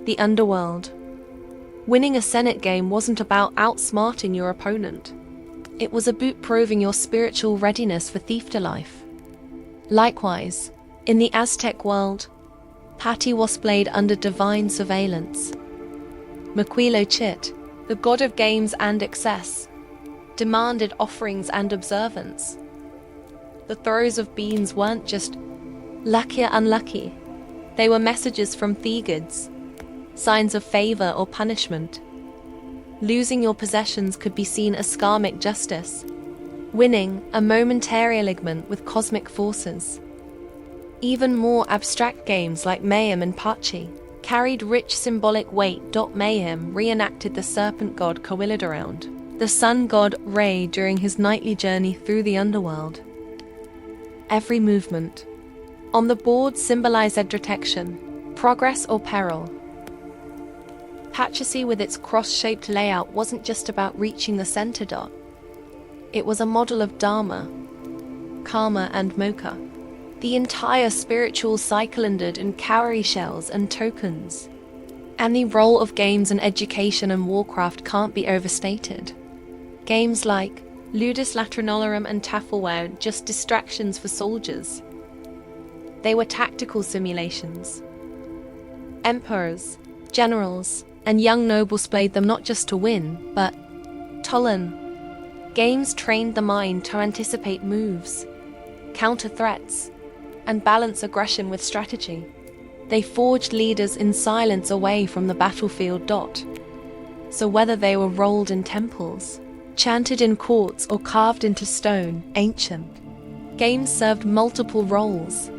the underworld. Winning a Senate game wasn't about outsmarting your opponent. It was about proving your spiritual readiness for life. Likewise, in the Aztec world, Patti was played under divine surveillance. Maquilochit, the god of games and excess, demanded offerings and observance. The throws of beans weren't just lucky or unlucky. They were messages from the gods, signs of favor or punishment. Losing your possessions could be seen as karmic justice, winning a momentary alignment with cosmic forces. Even more abstract games like Mayhem and Pachi carried rich symbolic weight. Mayhem reenacted the serpent god Coilodound, the sun god Re during his nightly journey through the underworld. Every movement on the board symbolized protection, progress, or peril. Pachacy, with its cross-shaped layout, wasn't just about reaching the center dot. It was a model of Dharma, Karma, and Moksha. The entire spiritual cycle ended in cowrie shells and tokens. And the role of games in education and warcraft can't be overstated. Games like Ludus Latrinorum and Tafel weren't just distractions for soldiers. They were tactical simulations. Emperors, generals, and young nobles played them not just to win, but to learn. Games trained the mind to anticipate moves, counter threats, and balance aggression with strategy. They forged leaders in silence away from the battlefield. So whether they were rolled in temples, chanted in courts, or carved into stone, ancient games served multiple roles.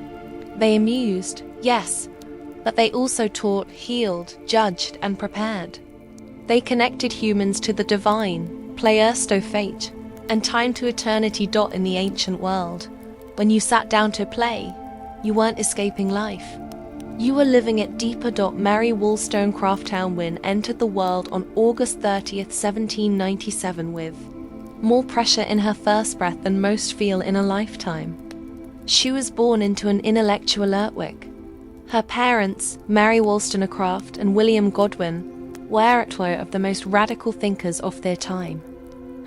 They amused, yes, but they also taught, healed, judged, and prepared. They connected humans to the divine, Plaersto fate, and time to eternity. In the ancient world, when you sat down to play, you weren't escaping life. You were living it deeper. Mary Wollstonecraft-Townwyn entered the world on August 30th, 1797 with more pressure in her first breath than most feel in a lifetime. She was born into an intellectual Lertwick. Her parents, Mary Wollstonecraft and William Godwin, were two of the most radical thinkers of their time.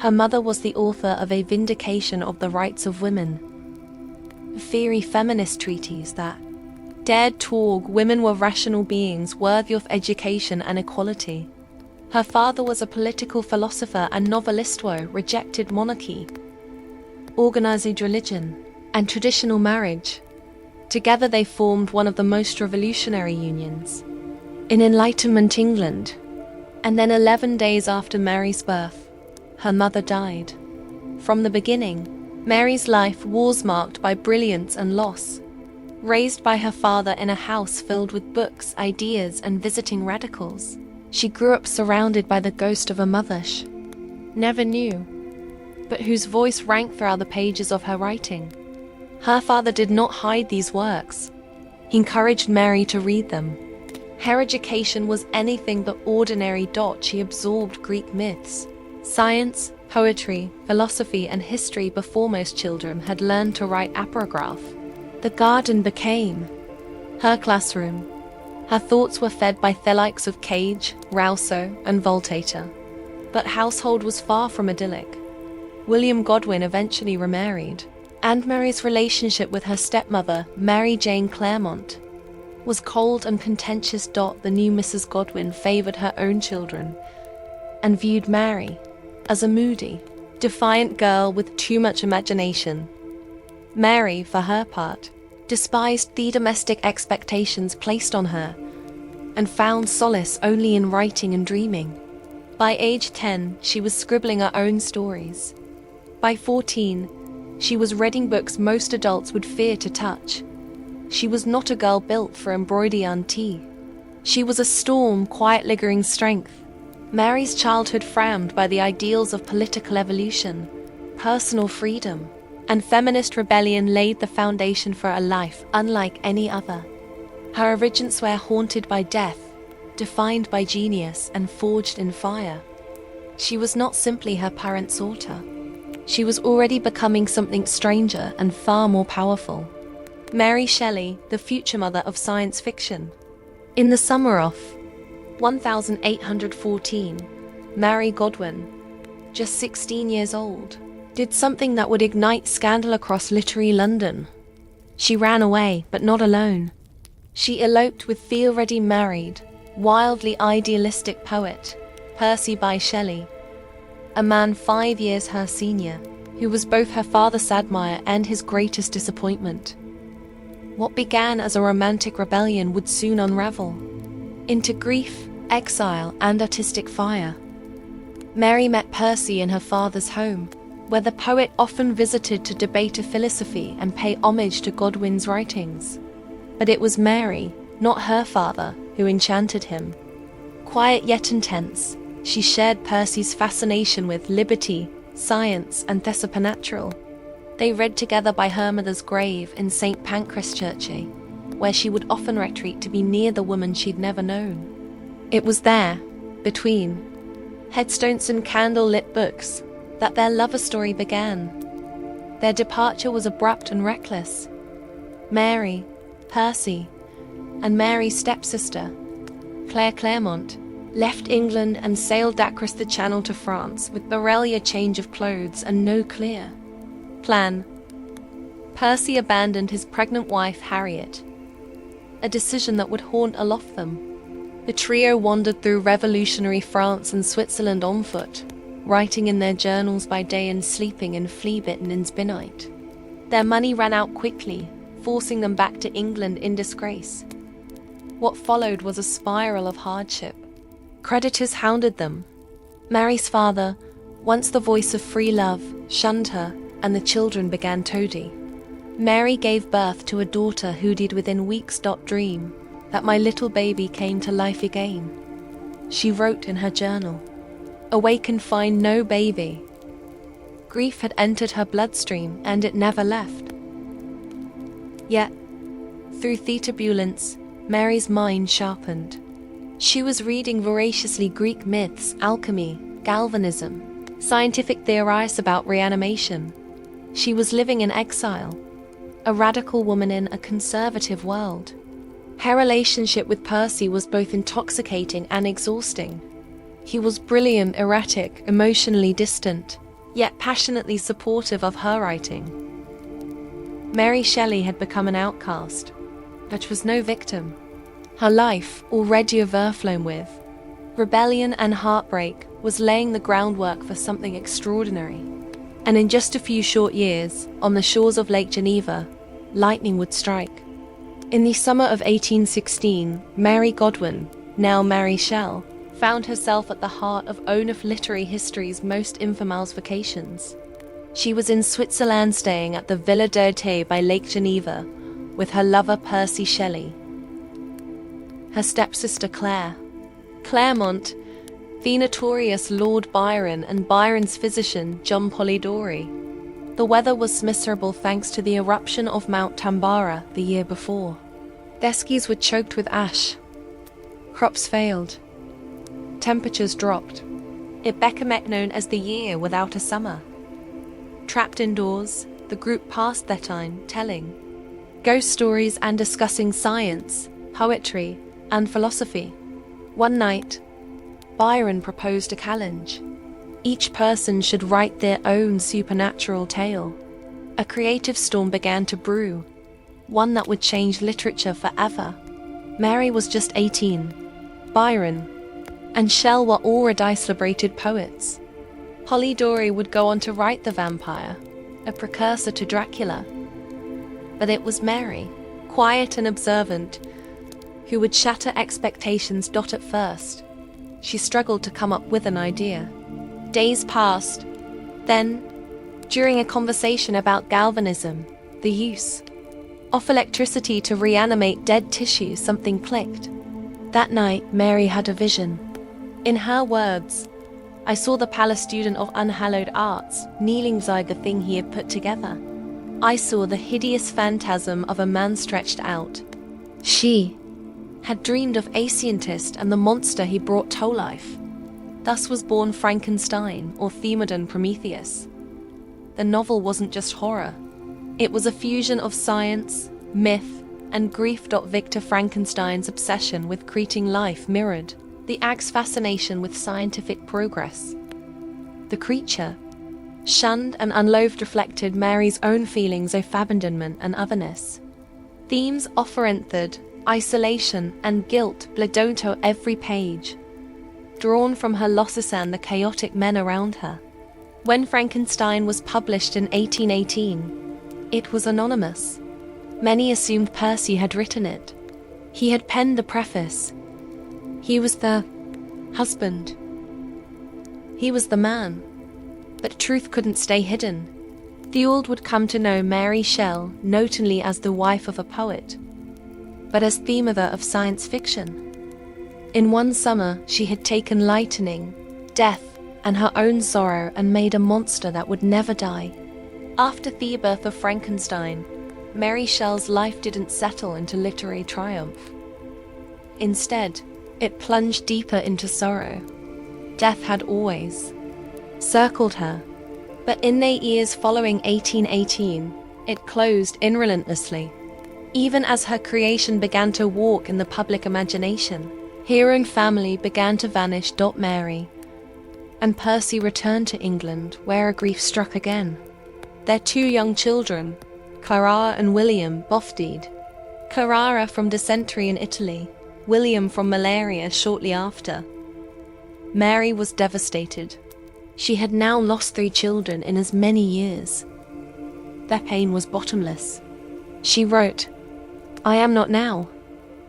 Her mother was the author of A Vindication of the Rights of Women, a fiery feminist treatise that dared talk women were rational beings worthy of education and equality. Her father was a political philosopher and novelist who rejected monarchy, organized religion, and traditional marriage. Together they formed one of the most revolutionary unions in Enlightenment England. And then 11 days after Mary's birth, her mother died. From the beginning, Mary's life was marked by brilliance and loss. Raised by her father in a house filled with books, ideas, and visiting radicals, she grew up surrounded by the ghost of a mother she never knew, but whose voice rang throughout the pages of her writing. Her father did not hide these works. He encouraged Mary to read them. Her education was anything but ordinary. She absorbed Greek myths, science, poetry, philosophy, and history before most children had learned to write apograph. The garden became her classroom. Her thoughts were fed by the likes of Cage, Rousseau, and Voltaire. But household was far from idyllic. William Godwin eventually remarried, and Mary's relationship with her stepmother, Mary Jane Clairmont, was cold and contentious. The new Mrs. Godwin favored her own children and viewed Mary as a moody, defiant girl with too much imagination. Mary, for her part, despised the domestic expectations placed on her and found solace only in writing and dreaming. By age 10, she was scribbling her own stories. By 14, she was reading books most adults would fear to touch. She was not a girl built for embroidery and tea. She was a storm, quiet, lingering strength. Mary's childhood frammed by the ideals of political evolution, personal freedom, and feminist rebellion laid the foundation for a life unlike any other. Her origins were haunted by death, defined by genius, and forged in fire. She was not simply her parents' daughter. She was already becoming something stranger and far more powerful. Mary Shelley, the future mother of science fiction. In the summer of 1814, Mary Godwin, just 16 years old, did something that would ignite scandal across literary London. She ran away, but not alone. She eloped with the already married, wildly idealistic poet, Percy Bysshe Shelley, a man 5 years her senior, who was both her father's admirer and his greatest disappointment. What began as a romantic rebellion would soon unravel into grief, exile, and artistic fire. Mary met Percy in her father's home, where the poet often visited to debate philosophy and pay homage to Godwin's writings. But it was Mary, not her father, who enchanted him. Quiet yet intense, she shared Percy's fascination with liberty, science, and the supernatural. They read together by her mother's grave in St. Pancras Church, where she would often retreat to be near the woman she'd never known. It was there, between headstones and candle-lit books, that their lover story began. Their departure was abrupt and reckless. Mary, Percy, and Mary's stepsister, Claire Clairmont, left England and sailed across the Channel to France with barely a change of clothes and no clear plan. Percy abandoned his pregnant wife Harriet, a decision that would haunt all of them. The trio wandered through revolutionary France and Switzerland on foot, writing in their journals by day and sleeping in flea-bitten inns by night. Their money ran out quickly, forcing them back to England in disgrace. What followed was a spiral of hardship. Creditors hounded them. Mary's father, once the voice of free love, shunned her, and the children began toady. Mary gave birth to a daughter who did within weeks. Dream that my little baby came to life again. She wrote in her journal. awake and find no baby. Grief had entered her bloodstream and it never left. Yet, through turbulence, Mary's mind sharpened. She was reading voraciously Greek myths, alchemy, galvanism, scientific theories about reanimation. She was living in exile, a radical woman in a conservative world. Her relationship with Percy was both intoxicating and exhausting. He was brilliant, erratic, emotionally distant, yet passionately supportive of her writing. Mary Shelley had become an outcast, but was no victim. Her life, already overflown with rebellion and heartbreak, was laying the groundwork for something extraordinary. And in just a few short years, on the shores of Lake Geneva, lightning would strike. In the summer of 1816, Mary Godwin, now Mary Shell, found herself at the heart of one of literary history's most infamous vacations. She was in Switzerland staying at the Villa d'Erte by Lake Geneva with her lover Percy Shelley, her stepsister Claire, Claremont, the notorious Lord Byron, and Byron's physician John Polidori. The weather was miserable thanks to the eruption of Mount Tambara the year before. Their skis were choked with ash. Crops failed. Temperatures dropped. It became known as the year without a summer. Trapped indoors, the group passed their time telling ghost stories and discussing science, poetry, and philosophy. One night, Byron proposed a challenge. Each person should write their own supernatural tale. A creative storm began to brew, one that would change literature forever. Mary was just 18. Byron and Shell were already celebrated poets. Polidori would go on to write The Vampire, a precursor to Dracula. But it was Mary, quiet and observant, who would shatter expectations. At first, she struggled to come up with an idea. Days passed. Then, during a conversation about galvanism, the use of electricity to reanimate dead tissue, something clicked. That night, Mary had a vision. In her words, "I saw the palace student of unhallowed arts kneeling beside the thing he had put together. I saw the hideous phantasm of a man stretched out." She had dreamed of a scientist and the monster he brought to life. Thus was born Frankenstein, or Themodon Prometheus. The novel wasn't just horror. It was a fusion of science, myth, and grief. Victor Frankenstein's obsession with creating life mirrored the act's fascination with scientific progress. The creature, shunned and unloathed, reflected Mary's own feelings of abandonment and otherness. Themes offerented isolation and guilt bled onto every page, drawn from her losses and the chaotic men around her. When Frankenstein was published in 1818, it was anonymous. Many assumed Percy had written it. He had penned the preface. He was the husband. He was the man. But truth couldn't stay hidden. The world would come to know Mary Shell not only as the wife of a poet, but as the mother of science fiction. In one summer, she had taken lightning, death, and her own sorrow and made a monster that would never die. After the birth of Frankenstein, Mary Shell's life didn't settle into literary triumph. Instead, it plunged deeper into sorrow. Death had always circled her, but in the years following 1818, it closed in relentlessly. Even as her creation began to walk in the public imagination, her own family began to vanish. Mary and Percy returned to England, where a grief struck again. Their two young children, Clara and William, both died. Clara from dysentery in Italy, William from malaria shortly after. Mary was devastated. She had now lost 3 children in as many years. Their pain was bottomless. She wrote, "I am not now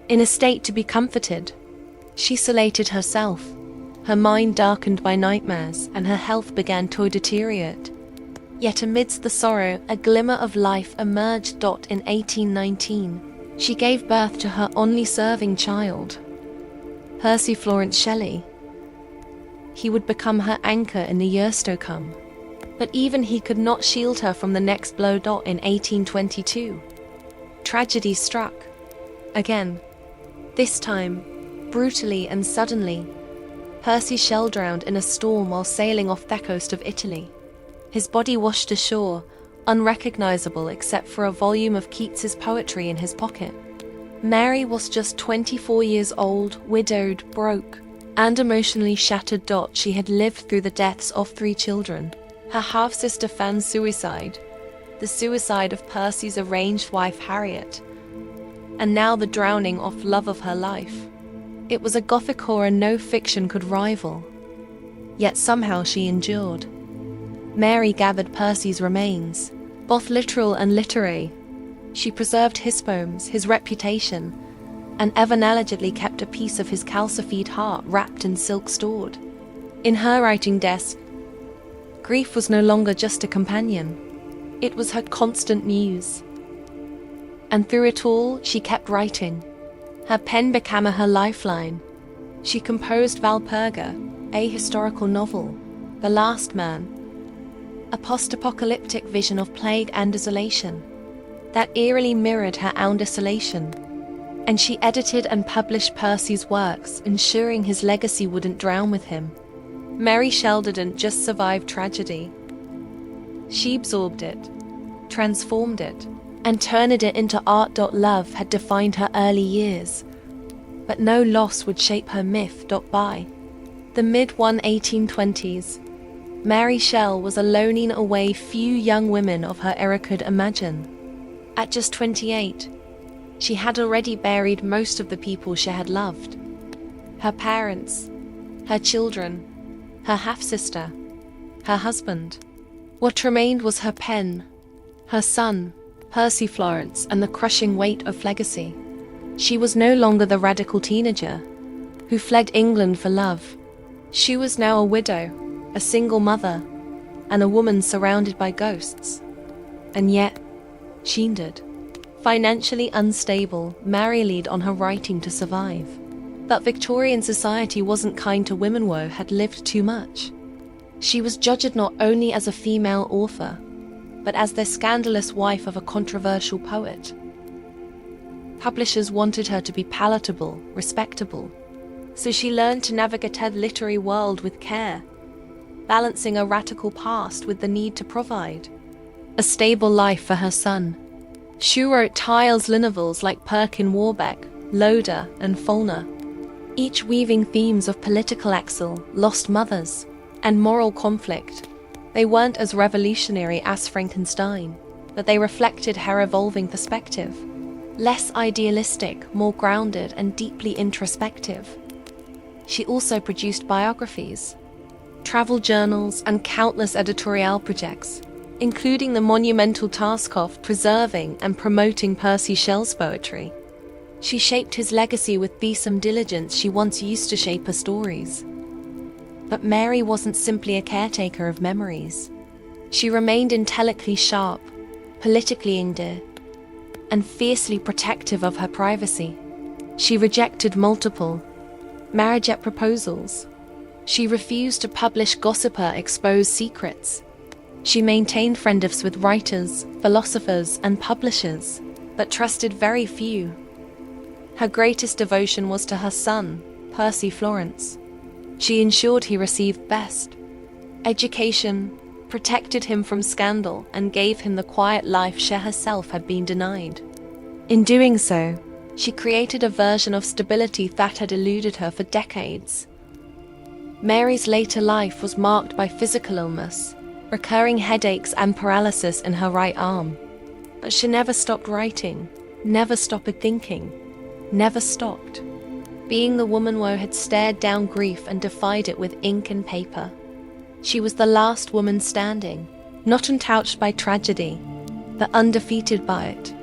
in a state to be comforted." She isolated herself. Her mind darkened by nightmares, and her health began to deteriorate. Yet amidst the sorrow, a glimmer of life emerged. In 1819, she gave birth to her only surviving child, Percy Florence Shelley. He would become her anchor in the years to come. But even he could not shield her from the next blow. In 1822, tragedy struck. Again. This time, brutally and suddenly. Percy Shell drowned in a storm while sailing off the coast of Italy. His body washed ashore, unrecognizable except for a volume of Keats's poetry in his pocket. Mary was just 24 years old, widowed, broke, and emotionally shattered. She had lived through the deaths of 3 children. Her half-sister Fan's suicide, the suicide of Percy's arranged wife Harriet, and now the drowning of love of her life. It was a gothic horror no fiction could rival. Yet somehow she endured. Mary gathered Percy's remains, both literal and literary. She preserved his poems, his reputation, and ever negligently kept a piece of his calcified heart wrapped in silk stored. In her writing desk, grief was no longer just a companion. It was her constant muse. And through it all, she kept writing. Her pen became her lifeline. She composed Valperga, a historical novel, The Last Man, a post-apocalyptic vision of plague and desolation that eerily mirrored her own desolation. And she edited and published Percy's works, ensuring his legacy wouldn't drown with him. Mary Shell didn't just survive tragedy. She absorbed it, transformed it, and turned it into art. Love had defined her early years, but no loss would shape her myth. By the mid-1820s, Mary Shell was a loning away few young women of her era could imagine. At just 28, she had already buried most of the people she had loved. Her parents, her children, her half-sister, her husband. What remained was her pen, her son, Percy Florence, and the crushing weight of legacy. She was no longer the radical teenager who fled England for love. She was now a widow, a single mother, and a woman surrounded by ghosts. And yet, she endured. Financially unstable, Mary relied on her writing to survive. But Victorian society wasn't kind to women who had lived too much. She was judged not only as a female author, but as the scandalous wife of a controversial poet. Publishers wanted her to be palatable, respectable, so she learned to navigate the literary world with care, balancing a radical past with the need to provide a stable life for her son. She wrote tireless novels like Perkin Warbeck, Loder, and Fulner, each weaving themes of political exile, lost mothers, and moral conflict. They weren't as revolutionary as Frankenstein, but they reflected her evolving perspective. Less idealistic, more grounded, and deeply introspective. She also produced biographies, travel journals, and countless editorial projects, including the monumental task of preserving and promoting Percy Shell's poetry. She shaped his legacy with the same diligence she once used to shape her stories. But Mary wasn't simply a caretaker of memories. She remained intellectually sharp, politically endeared, and fiercely protective of her privacy. She rejected multiple marriage proposals. She refused to publish gossip or expose secrets. She maintained friendships with writers, philosophers, and publishers, but trusted very few. Her greatest devotion was to her son, Percy Florence. She ensured he received best education, protected him from scandal, and gave him the quiet life she herself had been denied. In doing so, she created a version of stability that had eluded her for decades. Mary's later life was marked by physical illness, recurring headaches and paralysis in her right arm. But she never stopped writing, never stopped thinking, never stopped being the woman who had stared down grief and defied it with ink and paper. She was the last woman standing, not untouched by tragedy, but undefeated by it.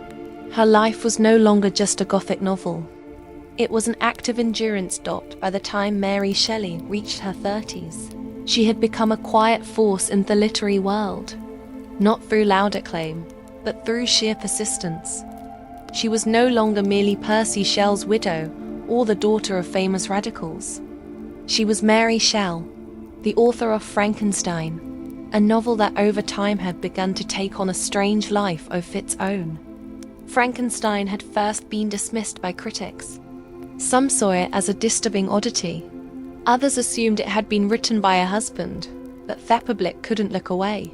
Her life was no longer just a Gothic novel. It was an act of endurance. By the time Mary Shelley reached her 30s, she had become a quiet force in the literary world, not through loud acclaim, but through sheer persistence. She was no longer merely Percy Shell's widow or the daughter of famous radicals. She was Mary Shell, the author of Frankenstein, a novel that over time had begun to take on a strange life of its own. Frankenstein had first been dismissed by critics. Some saw it as a disturbing oddity. Others assumed it had been written by a husband, but the public couldn't look away.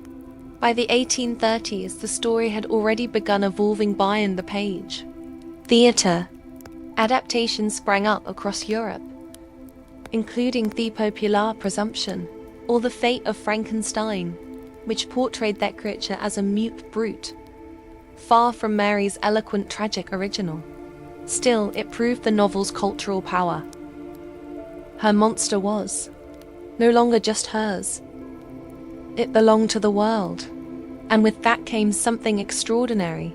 By the 1830s, the story had already begun evolving beyond the page. Theatre adaptations sprang up across Europe, including The Popular Presumption, or The Fate of Frankenstein, which portrayed that creature as a mute brute, far from Mary's eloquent tragic original. Still, it proved the novel's cultural power. Her monster was no longer just hers. It belonged to the world, and with that came something extraordinary.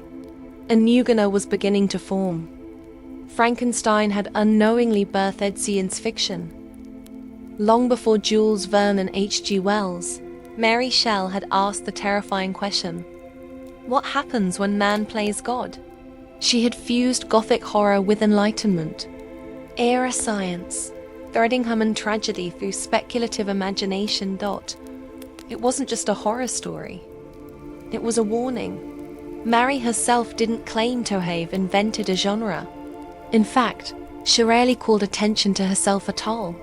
A new genre was beginning to form. Frankenstein had unknowingly birthed science fiction. Long before Jules Verne and H.G. Wells, Mary Shelley had asked the terrifying question, what happens when man plays God? She had fused Gothic horror with Enlightenment era science, threading human tragedy through speculative imagination. It wasn't just a horror story. It was a warning. Mary herself didn't claim to have invented a genre. In fact, she rarely called attention to herself at all.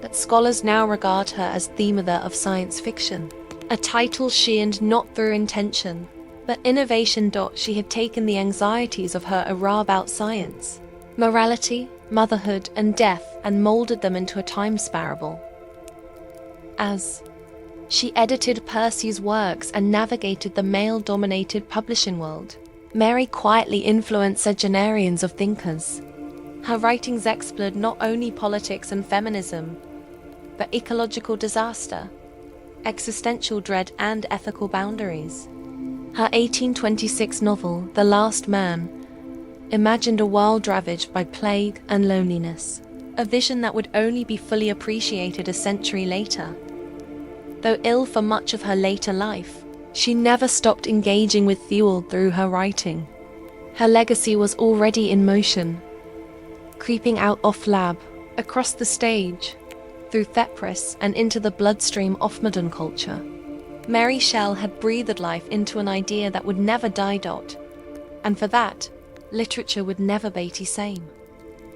But scholars now regard her as the mother of science fiction, a title she earned not through intention, but innovation. She had taken the anxieties of her era about science, morality, motherhood, and death and molded them into a time parable. As she edited Percy's works and navigated the male-dominated publishing world, Mary quietly influenced generations of thinkers. Her writings explored not only politics and feminism, but ecological disaster, existential dread, and ethical boundaries. Her 1826 novel, The Last Man, imagined a world ravaged by plague and loneliness, a vision that would only be fully appreciated a century later. Though ill for much of her later life, she never stopped engaging with fuel through her writing. Her legacy was already in motion, creeping out off lab, across the stage, through theatris and into the bloodstream of modern culture. Mary Shelley had breathed life into an idea that would never die. And for that, literature would never be the same.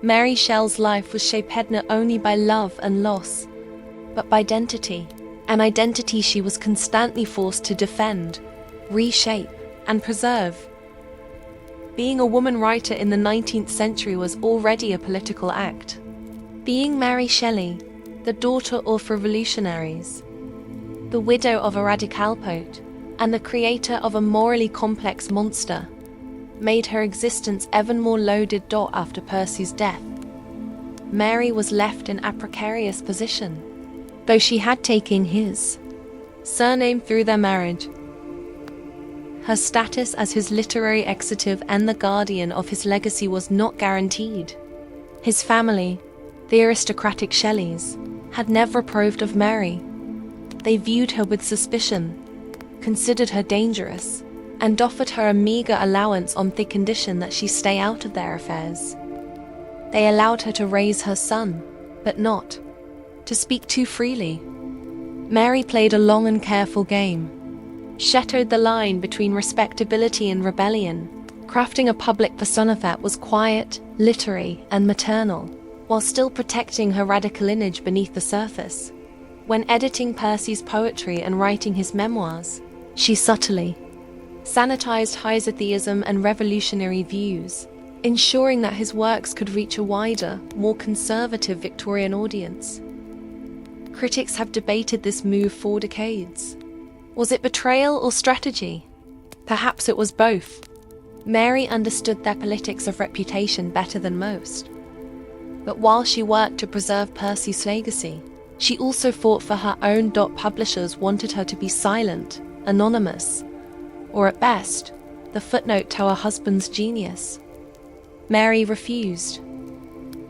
Mary Shelley's life was shaped not only by love and loss, but by identity, an identity she was constantly forced to defend, reshape, and preserve. Being a woman writer in the 19th century was already a political act. Being Mary Shelley, the daughter of revolutionaries, the widow of a radical poet, and the creator of a morally complex monster, made her existence even more loaded. After Percy's death, Mary was left in a precarious position. Though she had taken his surname through their marriage, her status as his literary executive and the guardian of his legacy was not guaranteed. His family, the aristocratic Shelleys, had never approved of Mary. They viewed her with suspicion, considered her dangerous, and offered her a meager allowance on the condition that she stay out of their affairs. They allowed her to raise her son, but not to speak too freely. Mary played a long and careful game, shattered the line between respectability and rebellion, crafting a public persona that was quiet, literary, and maternal, while still protecting her radical lineage beneath the surface. When editing Percy's poetry and writing his memoirs, she subtly sanitized his atheism and revolutionary views, ensuring that his works could reach a wider, more conservative Victorian audience. Critics have debated this move for decades. Was it betrayal or strategy? Perhaps it was both. Mary understood their politics of reputation better than most. But while she worked to preserve Percy's legacy, she also fought for her own. Publishers wanted her to be silent, anonymous, or at best, the footnote to her husband's genius. Mary refused.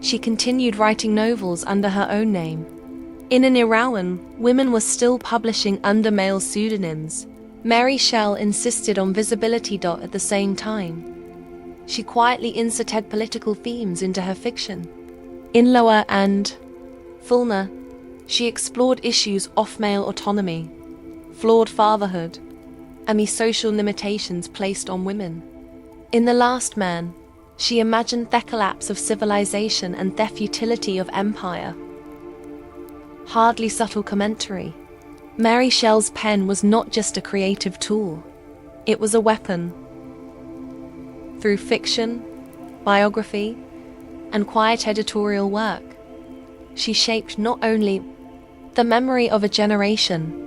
She continued writing novels under her own name. In an era when women were still publishing under male pseudonyms, Mary Shelley insisted on visibility. At the same time, she quietly inserted political themes into her fiction. In Lower and Fulner, She explored issues of male autonomy, flawed fatherhood, and the social limitations placed on women. In The Last Man, she imagined the collapse of civilization and the futility of empire. Hardly subtle commentary. Mary Shelley's pen was not just a creative tool, it was a weapon. Through fiction, biography, and quiet editorial work, she shaped not only the memory of a generation,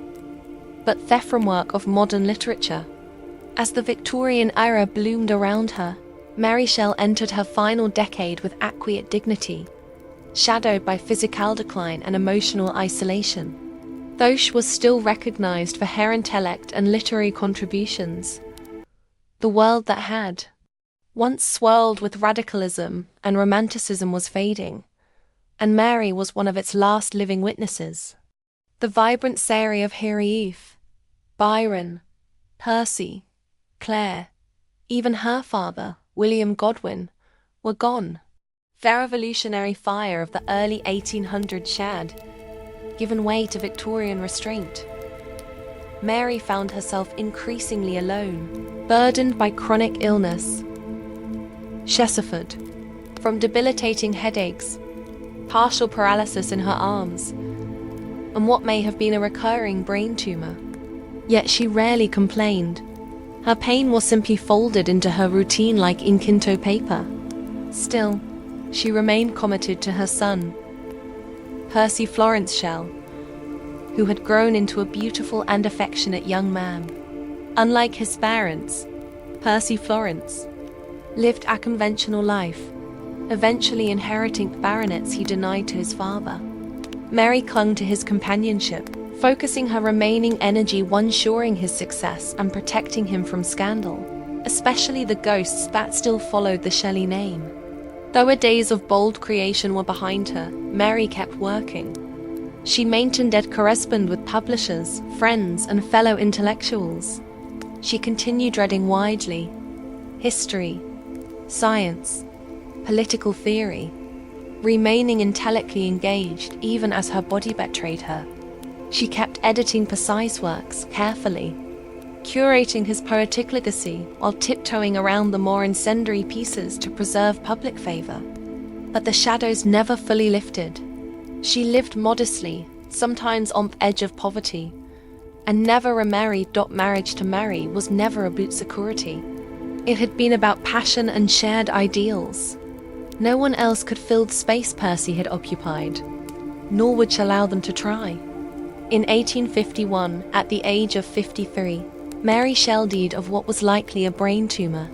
but the framework of modern literature. As the Victorian era bloomed around her, Mary Shelley entered her final decade with quiet dignity, shadowed by physical decline and emotional isolation. Though she was still recognized for her intellect and literary contributions, the world that had once swirled with radicalism and romanticism was fading, and Mary was one of its last living witnesses. The vibrant series of her youth, Byron, Percy, Clare, even her father, William Godwin, were gone. The revolutionary fire of the early 1800s had given way to Victorian restraint. Mary found herself increasingly alone, burdened by chronic illness. She suffered from debilitating headaches, partial paralysis in her arms, and what may have been a recurring brain tumor. Yet she rarely complained. Her pain was simply folded into her routine like ink into paper. Still, she remained committed to her son, Percy Florence Shelley, who had grown into a beautiful and affectionate young man. Unlike his parents, Percy Florence lived a conventional life, eventually inheriting the baronets he denied to his father. Mary clung to his companionship, focusing her remaining energy on ensuring his success and protecting him from scandal, especially the ghosts that still followed the Shelley name. Though her days of bold creation were behind her, Mary kept working. She maintained a correspondence with publishers, friends, and fellow intellectuals. She continued reading widely: history, science, political theory, remaining intellectually engaged even as her body betrayed her. She kept editing precise works carefully, curating his poetic legacy while tiptoeing around the more incendiary pieces to preserve public favor. But the shadows never fully lifted. She lived modestly, sometimes on the edge of poverty, and never remarried. Marriage to Mary was never about security. It had been about passion and shared ideals. No one else could fill the space Percy had occupied, nor would she allow them to try. In 1851, at the age of 53, Mary Shelley died of what was likely a brain tumor.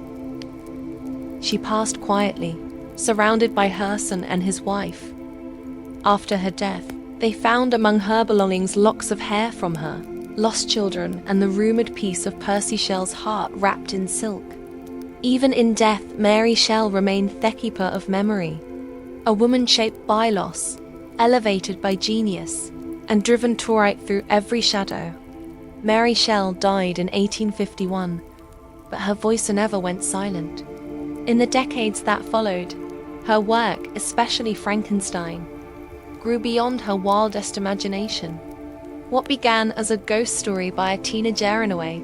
She passed quietly, surrounded by her son and his wife. After her death, they found among her belongings locks of hair from her, lost children, and the rumored piece of Percy Shelley's heart wrapped in silk. Even in death, Mary Shelley remained the keeper of memory, a woman shaped by loss, elevated by genius, and driven through every shadow. Mary Shelley died in 1851, but her voice never went silent. In the decades that followed, her work, especially Frankenstein, grew beyond her wildest imagination. What began as a ghost story by a teenage runaway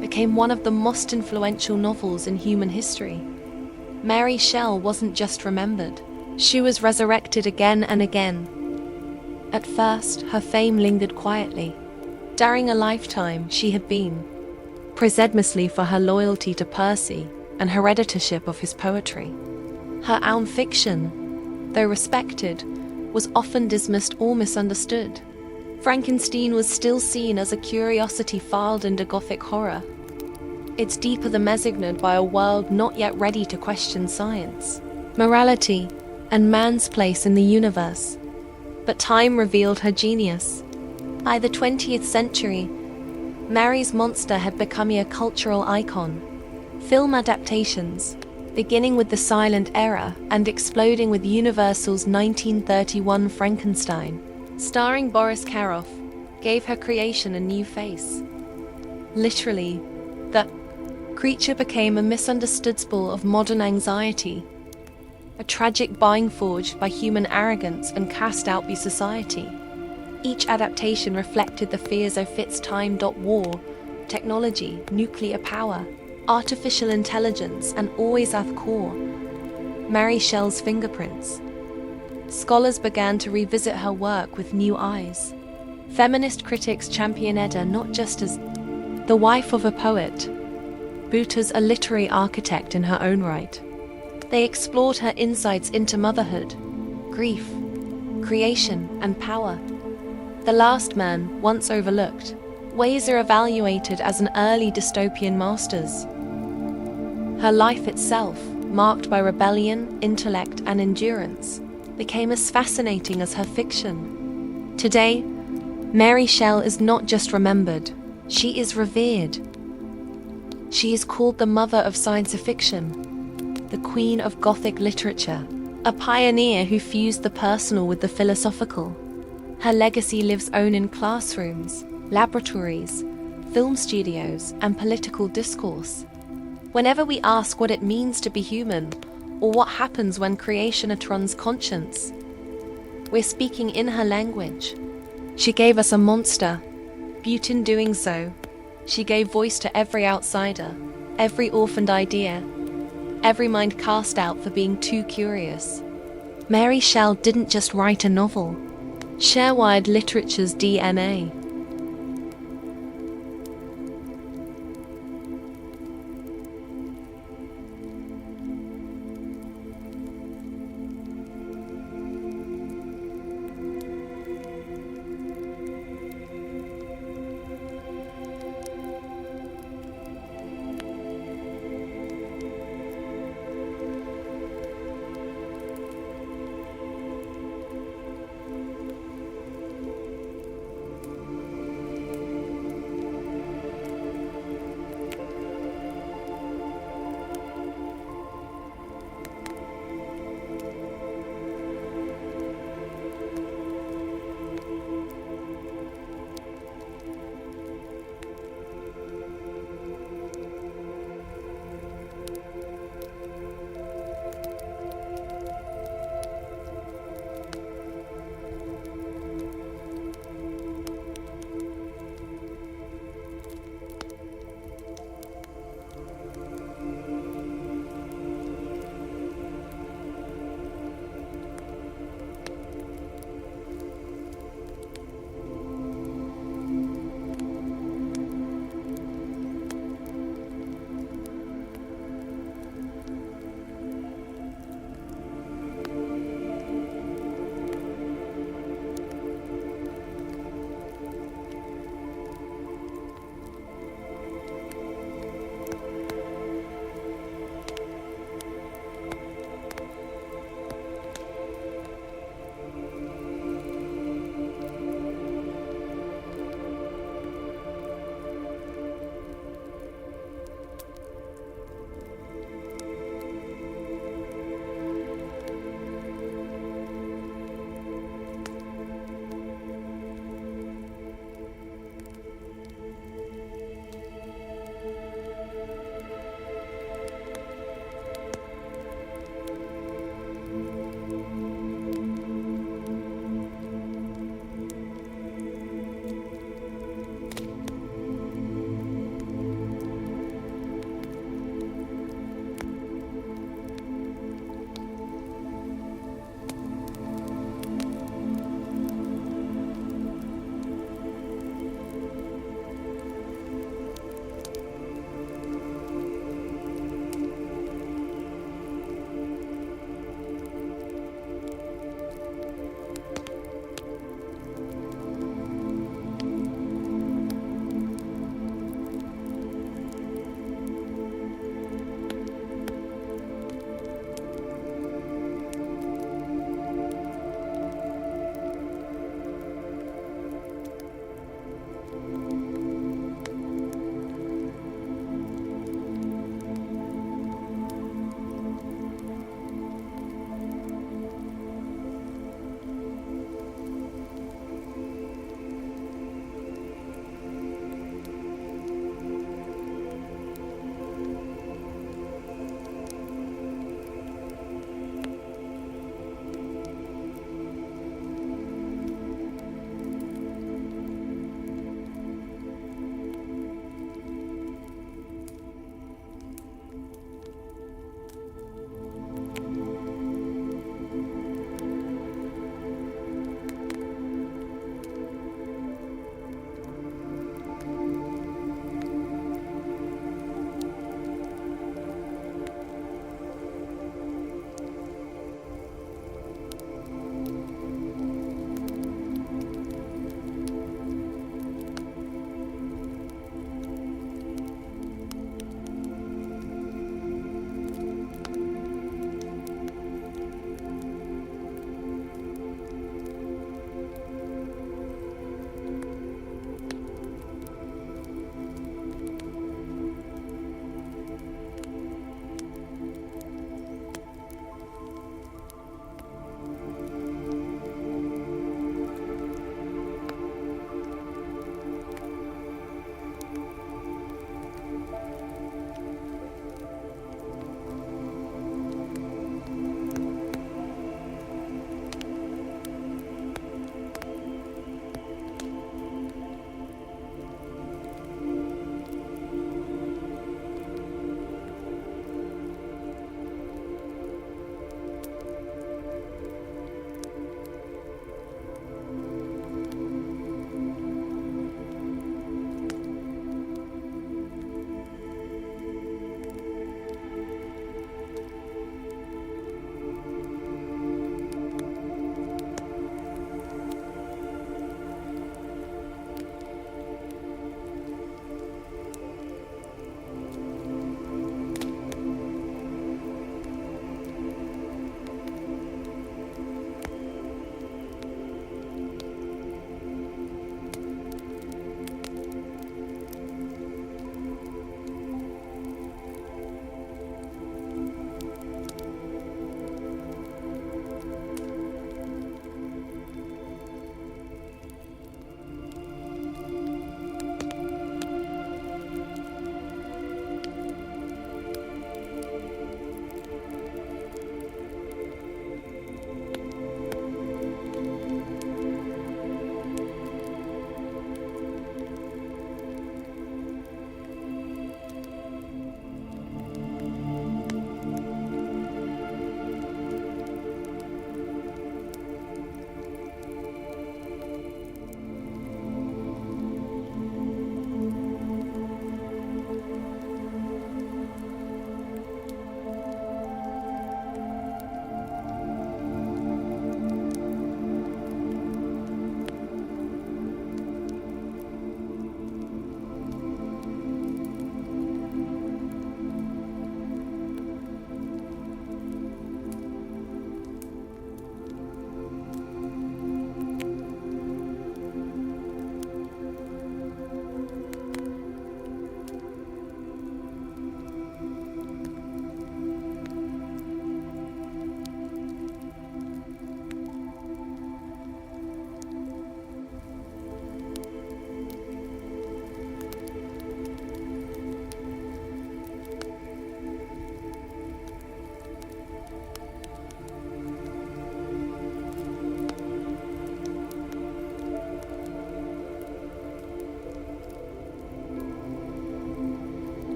became one of the most influential novels in human history. Mary Shelley wasn't just remembered, she was resurrected again and again. At first, her fame lingered quietly. During a lifetime, she had been praised mostly for her loyalty to Percy and her editorship of his poetry. Her own fiction, though respected, was often dismissed or misunderstood. Frankenstein was still seen as a curiosity filed into Gothic horror. It's deeper than mesignored by a world not yet ready to question science, morality, and man's place in the universe. But time revealed her genius. By the 20th century, Mary's monster had become a cultural icon. Film adaptations, beginning with The Silent Era and exploding with Universal's 1931 Frankenstein, starring Boris Karloff, gave her creation a new face. Literally, the creature became a misunderstood symbol of modern anxiety, a tragic bind forged by human arrogance and cast out by society. Each adaptation reflected the fears of its time: war, technology, nuclear power, artificial intelligence, and always at the core, Mary Shelley's fingerprints. Scholars began to revisit her work with new eyes. Feminist critics championed her not just as the wife of a poet, but as a literary architect in her own right. They explored her insights into motherhood, grief, creation, and power. The Last Man, once overlooked, Weiser evaluated as an early dystopian masterpiece. Her life itself, marked by rebellion, intellect, and endurance, became as fascinating as her fiction. Today, Mary Shelley is not just remembered, she is revered. She is called the mother of science fiction, the queen of Gothic literature, a pioneer who fused the personal with the philosophical. Her legacy lives on in classrooms, laboratories, film studios, and political discourse. Whenever we ask what it means to be human, or what happens when creation atruns conscience, we're speaking in her language. She gave us a monster, but in doing so, she gave voice to every outsider, every orphaned idea, every mind cast out for being too curious. Mary Shelley didn't just write a novel. She wired literature's DNA.